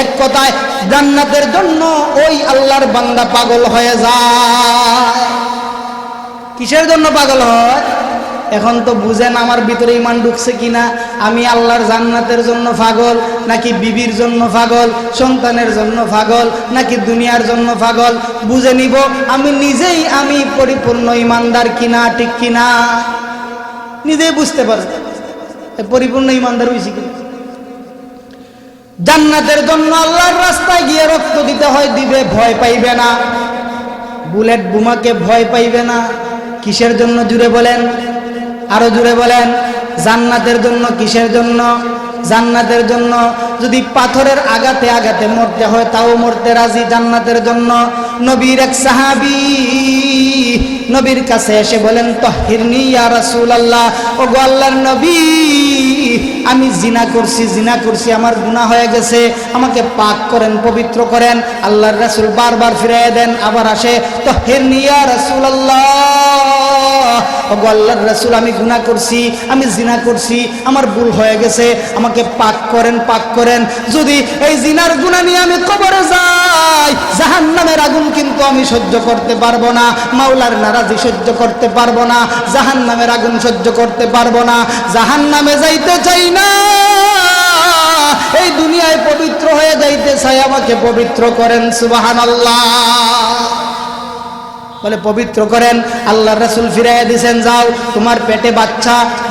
A: এক কথায় জান্নাতের জন্য ওই আল্লাহর বান্দা পাগল হয়ে যায়। কিসের জন্য পাগল হয়? এখন তো বুঝেন আমার ভিতরে ইমান ঢুকছে কিনা। আমি আল্লাহর জান্নাতের জন্য পাগল, নাকি বিবির জন্য পাগল, সন্তানের জন্য পাগল, নাকি দুনিয়ার জন্য পাগল? বুঝে নিব আমি নিজেই, আমি পরিপূর্ণ ইমানদার কিনা, ঠিক কিনা নিজেই বুঝতে পারব। পরিপূর্ণ ইমানদার হইছি কি? জান্নাতের জন্য আল্লাহর রাস্তায় গিয়ে রক্ত দিতে হয়, দিবে, ভয় পাইবে না। বুলেট বোমাকে ভয় পাইবে না। কিসের জন্য জুড়ে বলেন, আরো জুড়ে বলেন। জান্নাতের জন্য। কিসের জন্য? জান্নাতের জন্য। যদি পাথরের আঘাতে আঘাতে মরতে হয় তাও মরতে রাজি জান্নাতের জন্য। নবীর এক সাহাবী নবীর কাছে এসে বলেন, তাহহিরনি ইয়া রাসূলুল্লাহ, ও গো আল্লাহর নবী, আমি জিনা করছি, আমার গুনাহ হয়ে গেছে, আমাকে পাক করেন, পবিত্র করেন। আল্লাহর রাসূল বারবার ফিরিয়ে দেন, আবার আসে, তাহহিরনি ইয়া রাসূলুল্লাহ, ও গো আল্লাহর রাসূল, আমি গুনাহ করছি, আমি জিনা করছি, আমার ভুল হয়ে গেছে, আমাকে পাক করেন। যদি এই জিনার গুনাহ নিয়ে আমি কবরে যাই, জাহান্নামের আগুন কিন্তু আমি সহ্য করতে পারবো না, মাওলার নারাজি সহ্য করতে পারবো না, জাহান্নামের আগুন সহ্য করতে পারবো না, জাহান্নামে যাইতে চাই না, এই দুনিয়ায় পবিত্র হয়ে যাইতে চাই, আমাকে পবিত্র করেন। সুবহানাল্লাহ বলে পবিত্র করেন। আল্লাহর রাসূল ফিরাইয়া দিয়েছেন, যাও, তোমার পেটে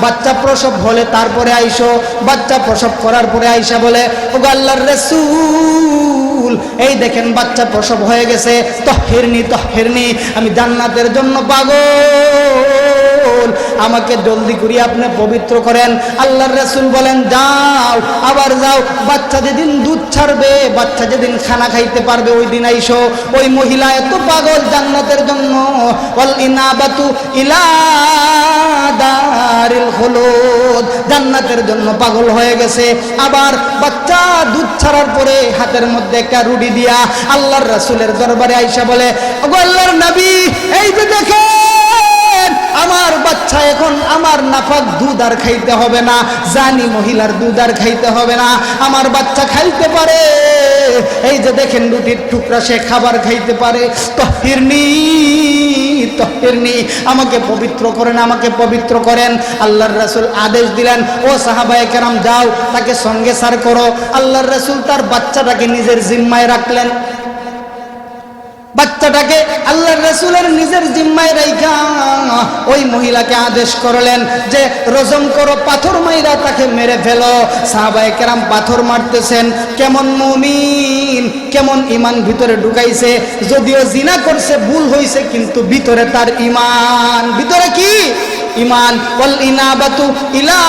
A: বাচ্চা প্রসব হলে তারপরে আইসো। বাচ্চা প্রসব করার পরে আইসা বলে, ও আল্লাহর রাসূল, এই দেখেন বাচ্চা প্রসব হয়ে গেছে, তাহহিরনি, আমি জান্নাতের জন্য পাগল, আমাকে জলদি করে আপনি পবিত্র করেন। আল্লাহর রাসূল বলেন, যাও, আবার যাও, বাচ্চা যেদিন দুধ ছাড়বে, বাচ্চা যেদিন খানা খাইতে পারবে, ওই দিন আইসো। ওই মহিলা এত পাগল জান্নাতের জন্য, ওয়াল ইনাবাতু ইলা দারিল খুলুদ, জান্নাতের জন্য পাগল হয়ে গেছে। আবার বাচ্চা দুধ ছাড়ার পরে হাতের মধ্যে একটা রুটি দিয়া আল্লাহর রাসূলের দরবারে আইসা বলে, ওগো আল্লাহর নবী, এই যে দেখেন আমার বাচ্চা, এখন আমার নাফাক দুধ আর খাইতে হবে না, জানি মহিলার দুধ আর খাইতে হবে না, আমার বাচ্চা খাইতে পারে, এই যে দেখেন রুটির টুকরা, সে খাবার খাইতে পারে। তাহহিরনি, আমাকে পবিত্র করেন। আল্লাহর রাসূল আদেশ দিলেন, ও সাহাবায়ে কেরাম, যাও, তাকে সঙ্গে সার করো। আল্লাহর রাসূল তার বাচ্চাটাকে নিজের জিম্মায় রাখলেন। বাচ্চাটাকে আল্লাহর রাসূলের নিজের জিম্মায় রাইখা ওই মহিলাকে আদেশ করলেন যে রজম করো, পাথর মাইরা তাকে মেরে ফেলো। সাহাবায়ে কেরাম পাথর মারতেছেন, কেমন মুমিন, কেমন ঈমান ভিতরে ঢুকাইছে। যদিও জিনা করছে, ভুল হইছে, কিন্তু ভিতরে তার ঈমান। ভিতরে কি? ঈমান। ওয়াল ইনাবাতু ইলা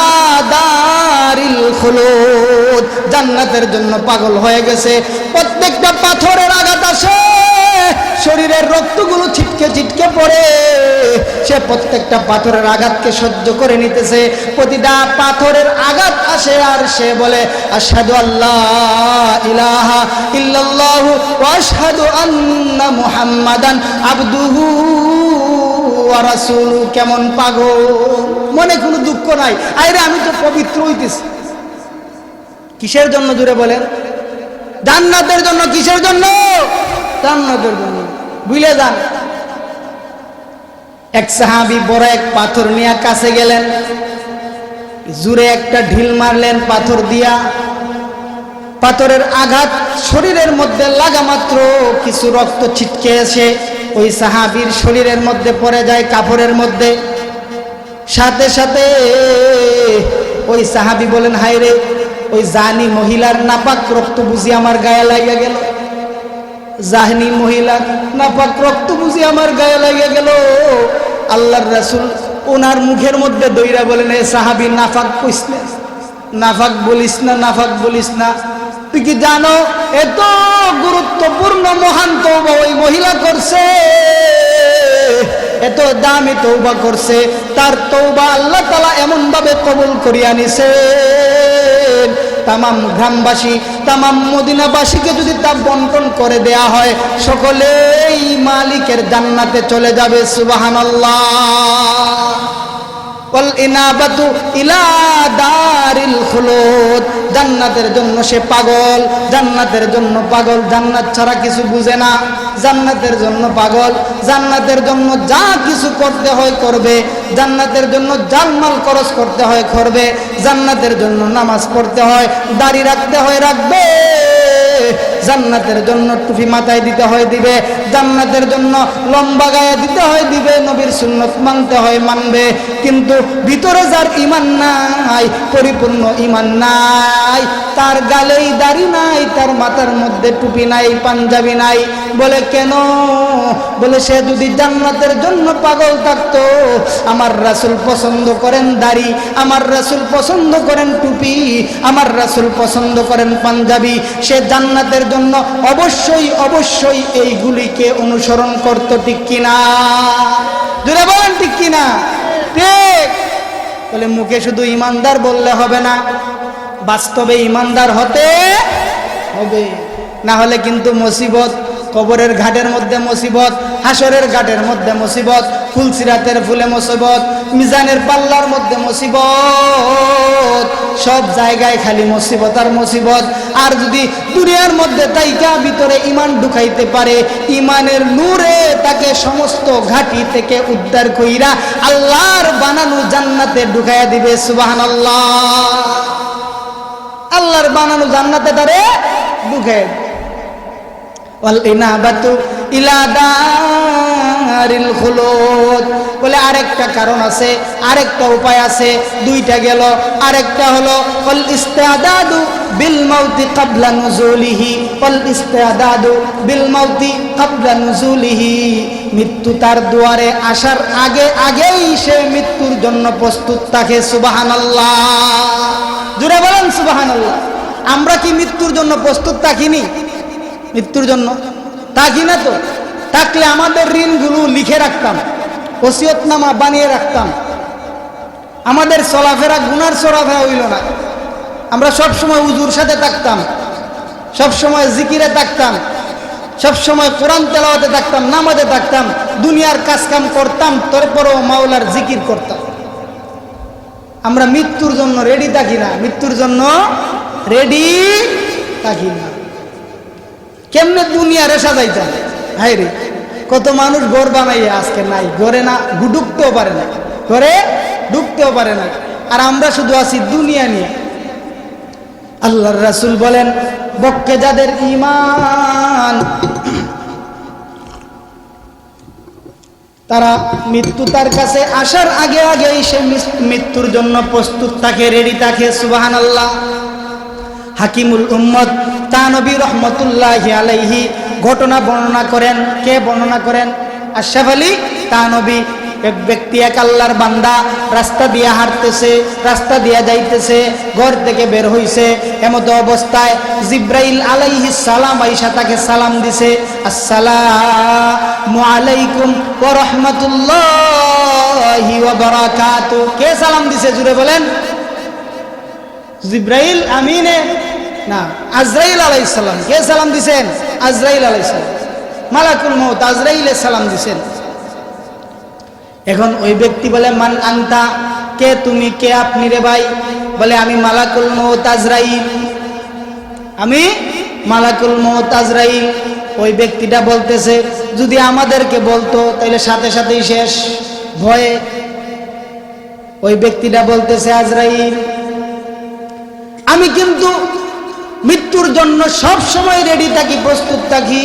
A: দারিল খুলুদ, জান্নাতের জন্য পাগল হয়ে গেছে। প্রত্যেকটা পাথরের আঘাত আসে, শরীরের রক্তগুলো ছিটকে পড়ে, সে প্রত্যেকটা পাথরের আঘাতকে সহ্য করে নিতেছে। প্রতিটা পাথরের আঘাত আসে আর সে বলে, আশহাদু আল্লাহ ইলাহা ইল্লাল্লাহু ওয়া আশহাদু আন্না মুহাম্মাদান আবদুহু ওয়া রাসূলুহু। কেমন পাগল, মনে কোনো দুঃখ নাই, আইরে আমি তো পবিত্র হইতেছি। কিসের জন্য জুড়ে বলেন? জান্নাতের জন্য। কিসের জন্য? জান্নাতের জন্য। ভুলে যান। এক সাহাবী বড় এক পাথর নিয়ে কাছে গেলেন, জুরে একটা ঢিল মারলেন পাথর দিয়া। পাথরের আঘাত শরীরের মধ্যে লাগা মাত্র কিছু রক্ত ছিটকে এসে ওই সাহাবীর শরীরের মধ্যে পড়ে যায়, কাপড়ের মধ্যে। সাথে সাথে ওই সাহাবী বলেন, হায়রে, ওই জানি মহিলার নাপাক রক্ত বুঝি আমার গায়ে লাগিয়া গেল। জাহনি মহিলার নাপাক রক্ত বুঝি আমার গায়ে লাগিয়া গেল। আল্লাহর রাসূল ওনার মুখের মধ্যে দইরা বলেন, এ সাহাবী, নাফাক কইস না, নাফাক বলিস না। তুই কি জানো এত গুরুত্বপূর্ণ মহান তওবা ওই মহিলা করছে, এত দামি তওবা করছে, তার তওবা আল্লাহ তাআলা এমন ভাবে কবুল করিয়া নিছেন, তামাম গ্রামবাসী, তামাম মদিনাবাসীকে যদি তা বন্টন করে দেয়া হয়, সকলেই মালিকের জান্নাতে চলে যাবে। সুবহানাল্লাহ। ওয়াল ইনাবাতু ইলা দারিল খুলুদ, জান্নাতের জন্য সে পাগল, জান্নাতের জন্য পাগল, জান্নাত ছাড়া কিছু বুঝে না, জান্নাতের জন্য পাগল, জান্নাতের জন্য যা কিছু করতে হয় করবে, জান্নাতের জন্য জানমাল খরচ করতে হয় করবে, জান্নাতের জন্য নামাজ পড়তে হয়, দাড়ি রাখতে হয় রাখবে, জান্নাতের জন্য টুপি মাথায় দিতে হয় দিবে, জান্নাতের জন্য লম্বা গায়ে দিতে হয় দিবে, নবীর সুন্নত মানতে হয় মানবে। কিন্তু ভিতরে যার ঈমান নাই, পরিপূর্ণ ঈমান নাই, তার গালেই দাড়ি নাই, তার মাথার মধ্যে টুপি নাই, পাঞ্জাবি নাই। বলে কেন? বলে সে যদি জান্নাতের জন্য পাগল থাকতো, আমার রাসূল পছন্দ করেন দাড়ি, আমার রাসূল পছন্দ করেন টুপি, আমার রাসূল পছন্দ করেন পাঞ্জাবি, সে জান্নাতের জন্য অবশ্যই অবশ্যই এইগুলিকে অনুসরণ করত, ঠিক কিনা? জোরে বলেন ঠিক কিনা? ঠিক। বলে মুখে শুধু ইমানদার বললে হবে না, বাস্তবে ইমানদার হতে হবে, না হলে কিন্তু মুসিবত। কবরের ঘাটের মধ্যে মুসিবত, হাসরের ঘাটের মধ্যে মুসিবত, ফুলসিরাতের ফুলে মুসিবত, মিজানের পাল্লার মধ্যে মুসিবত, সব জায়গায় খালি মুসিবত আর মুসিবত। আর যদি দুনিয়ার মধ্যে তাইকা ভিতরে ঈমান ঢুকাইতে পারে, ঈমানের নূরে তাকে সমস্ত ঘাটি থেকে উদ্ধার কইরা আল্লাহর বানানো জান্নাতে ঢুকাইয়া দিবে। সুবহানাল্লাহ। আল্লাহর বানানো জান্নাতে তারে ঢুকাইয়া দিবে। ওয়াল ইনাবাতু ইলা দারিল খুলুদ। বলে আরেকটা কারণ আছে, আরেকটা উপায় আছে, দুইটা গেল। আরেকটা হলো ওয়াল ইস্তিআদাদু বিল মাউতি ক্বাবলা নুজুলিহি, ওয়াল ইস্তিআদাদু বিল মাউতি ক্বাবলা নুজুলিহি। মৃত্যু তার দুয়ারে আসার আগে আগেই সে মৃত্যুর জন্য প্রস্তুত থাকে। সুবহানাল্লাহ। জোরে বলেন সুবহানাল্লাহ। আমরা কি মৃত্যুর জন্য প্রস্তুত থাকিনি? মৃত্যুর জন্য থাকি না তো? থাকলে আমাদের ঋণগুলো লিখে রাখতাম, ওসিয়তনামা বানিয়ে রাখতাম, আমাদের চলাফেরা গুনার চলাফেরা হইল না। আমরা সব সময় উজুর সাথে থাকতাম, সব সময় জিকিরে থাকতাম, সব সময় কোরআন তেলাওয়াতে থাকতাম, নামাজে থাকতাম, দুনিয়ার কাজ কাম করতাম, তারপরও মাওলার জিকির করতাম। আমরা মৃত্যুর জন্য রেডি থাকি না, মৃত্যুর জন্য রেডি থাকি না। কেমনে দুনিয়ারে সাজাইতাম? হাই রে, কত মানুষ ঘর বানাইয়া আজকে নাই, ঘরে না ঢুকতেও পারে না, ঘরে ঢুকতেও পারে না। আর আমরা শুধু আছি দুনিয়া নিয়ে। আল্লাহর রাসূল বলেন, বক্কে যাদের ঈমান, তারা মৃত্যু তার কাছে আসার আগে আগেই সে মৃত্যুর জন্য প্রস্তুত থাকে, রেডি থাকে। সুবহানাল্লাহ। হাকিমুল উম্মত তানবী রহমতুল্লাহি আলাইহি ঘটনা বর্ণনা করেন। কে বর্ণনা করেন? আশরাফ আলী তানবী। এক ব্যক্তি, এক আল্লাহর বান্দা, রাস্তা দিয়ে হাঁটতেছে, রাস্তা দিয়ে যাইতেছে, ঘর থেকে বের হইছে। এমত অবস্থায় জিব্রাইল আলাইহিস সালাম আইসা তাকে সালাম দিছে, আসসালামু আলাইকুম ওয়া রাহমাতুল্লাহি ওয়া বারাকাতুহু। কে সালাম দিছে? জুড়ে বলেন। জিব্রাইল আমিনে না, আজরাইল আলাইহিস সালাম। কে সালাম দিছেন? আজরাইল আলাইহিস সালাম। মালাকুল মউত আজরাইলে সালাম দিছেন। এখন ওই ব্যক্তি বলে, মান আনতা, কে তুমি, কে আপনি রে ভাই? বলে, আমি মালাকুল মউত আজরাইল, আমি মালাকুল মউত আজরাইল। ওই ব্যক্তিটা বলতেছে, যদি আমাদেরকে বলতো তাহলে সাথে সাথেই শেষ, ভয়ে। ওই ব্যক্তিটা বলতেছে, আজরাইল, আমি কিন্তু মৃত্যুর জন্য সব সময় রেডি থাকি, প্রস্তুত থাকি।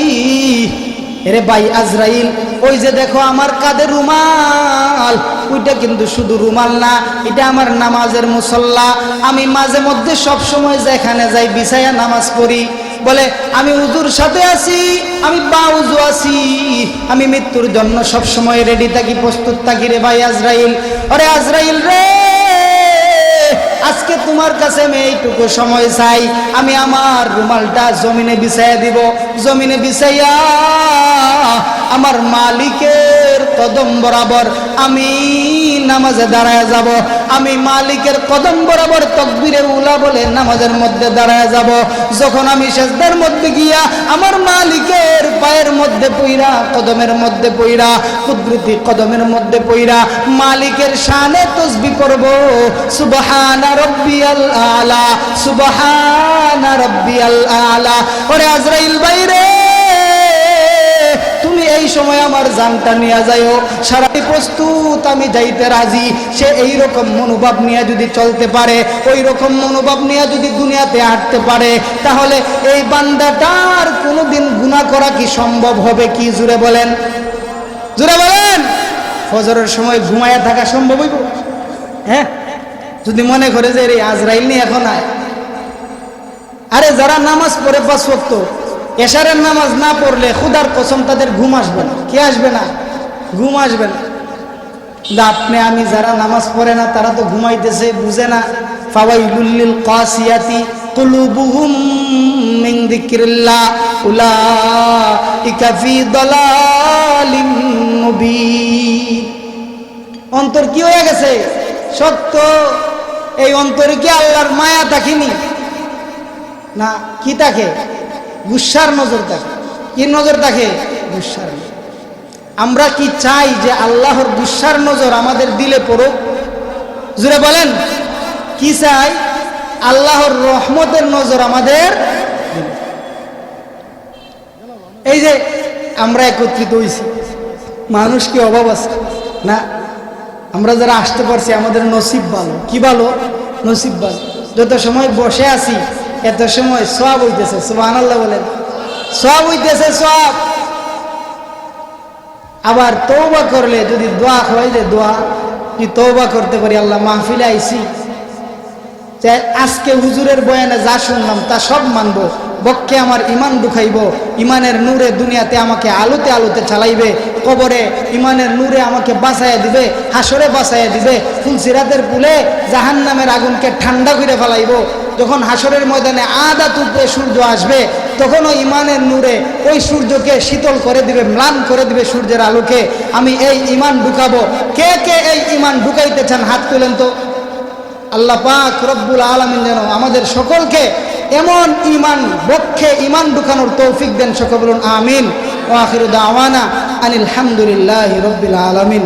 A: এরে ভাই আজরাইল, ওই যে দেখো আমার কাঁধে রুমাল, ওইটা কিন্তু শুধু রুমাল না, এটা আমার নামাজের মুসল্লা। আমি মাঝে মধ্যে সব সময় যেখানে যাই বিছায়া নামাজ পড়ি। বলে, আমি উজুর সাথে আছি, আমি বা উজু আছি, আমি মৃত্যুর জন্য সব সময় রেডি থাকি, প্রস্তুত থাকি রে ভাই আজরাইল। আরে আজরাইল রে, আজকে তোমার কাছে আমি এইটুকু সময় চাই, আমি আমার রুমালটা জমিনে বিছাইয়া দিব, জমিনে বিছাইয়া আমার মালিকের কদম বরাবর আমি নামাজে দাঁড়ায় যাব। আমি মালিকের কদম বরাবর তাকবীরে উলা বলে নামাজের মধ্যে দাঁড়ায় যাব। যখন আমি সিজদার মধ্যে গিয়া আমার মালিকের পায়ের মধ্যে পইরা, কদমের মধ্যে পইরা, কুদরতি কদমের মধ্যে পইরা মালিকের শানে তাসবিহ করব, সুবহানা রাব্বিয়াল আলা, সুবহানা রাব্বিয়াল আলা। ওরে আজরাইল ভাই রে, তুমি এই এই সময় আমার জানটা নিয়ে যাইও, সারা প্রস্তুত, আমি যাইতে রাজি। সে এই রকম মনোভাব নিয়ে যদি চলতে পারে, ওই রকম মনোভাব নিয়ে যদি দুনিয়াতে হাঁটতে পারে, তাহলে এই বান্দাটার কোনোদিন গুনাহ করা কি সম্ভব হবে? কি জোরে বলেন, জোরে বলেন। ফজরের সময় ঘুমায়া থাকা সম্ভব হইব? হ্যাঁ, যদি মনে করে যে এই আজরাইল নিয়ে এখন আয়। আরে যারা নামাজ পড়ে 5 ওয়াক্ত, এশারের নামাজ না পড়লে খুদার কসম তাদের ঘুম আসবে না। কে আসবে না? ঘুম আসবে না। আপনি আমি যারা নামাজ পড়ে না তারা তো ঘুমাইতেছে, বুঝে না। ফাওয়াইলুল লিল কাসিয়াতি কুলুবুহুম মিন যিকরিল্লাহ উলাইকা ফি দালালিম মুবিন। অন্তর কি হয়ে গেছে? সত্য। এই অন্তরে কি আল্লাহর মায়া থাকিনি? না, কি থাকে? গুসার নজর থাকে। কি নজর থাকে? গুসার নজর। আমরা কি চাই যে আল্লাহর গুসার নজর আমাদের দিলে পড়ুক? জুড়ে বলেন, কি চাই? আল্লাহর রহমতের নজর আমাদের দিলে। এই যে আমরা একত্রিত হয়েছি, মানুষ কি অভাব আছে? না, আমরা যারা আসতে পারছি আমাদের নসিব ভালো। কি ভালো? নসিব ভালো। যত সময় বসে আছি এত সময় সওয়াব হইতেছে। সুবহানাল্লাহ বলেন, সওয়াব হইতেছে, সওয়াব। আবার তওবা করলে যদি দোয়া হয়, যে দোয়া কি তওবা করতে পারি, আল্লাহ মাহফিলে আইছি, আজকে হুজুরের বয়ানে যা শুনলাম তা সব মানব, বক্ষে আমার ইমান ঢুকাইব, ইমানের নূরে দুনিয়াতে আমাকে আলোতে আলোতে চালাইবে, কবরে ইমানের নূরে আমাকে বাঁচাইয়া দিবে, হাসরে বাঁচাইয়া দিবে, ফুলসিরাতের পুলে জাহান্নামের আগুনকে ঠান্ডা করে ফেলাইব। যখন হাসরের ময়দানে আদাত উপরে সূর্য আসবে, তখন ওই ইমানের নূরে ওই সূর্যকে শীতল করে দিবে, ম্লান করে দিবে সূর্যের আলোকে। আমি এই ইমান ঢুকাবো। কে কে এই ইমান ঢুকাইতে চান? হাত তুলেন তো। আল্লাহ পাক রব্বুল আলামিন যেন আমাদের সকলকে এমন ইমান, বক্ষে ইমান ঢুকানোর তৌফিক দেন। সকল বলুন আমিন। ওয়া আখিরু দাওয়ানা আনিল হামদুলিল্লাহি রব্বিল আলামিন।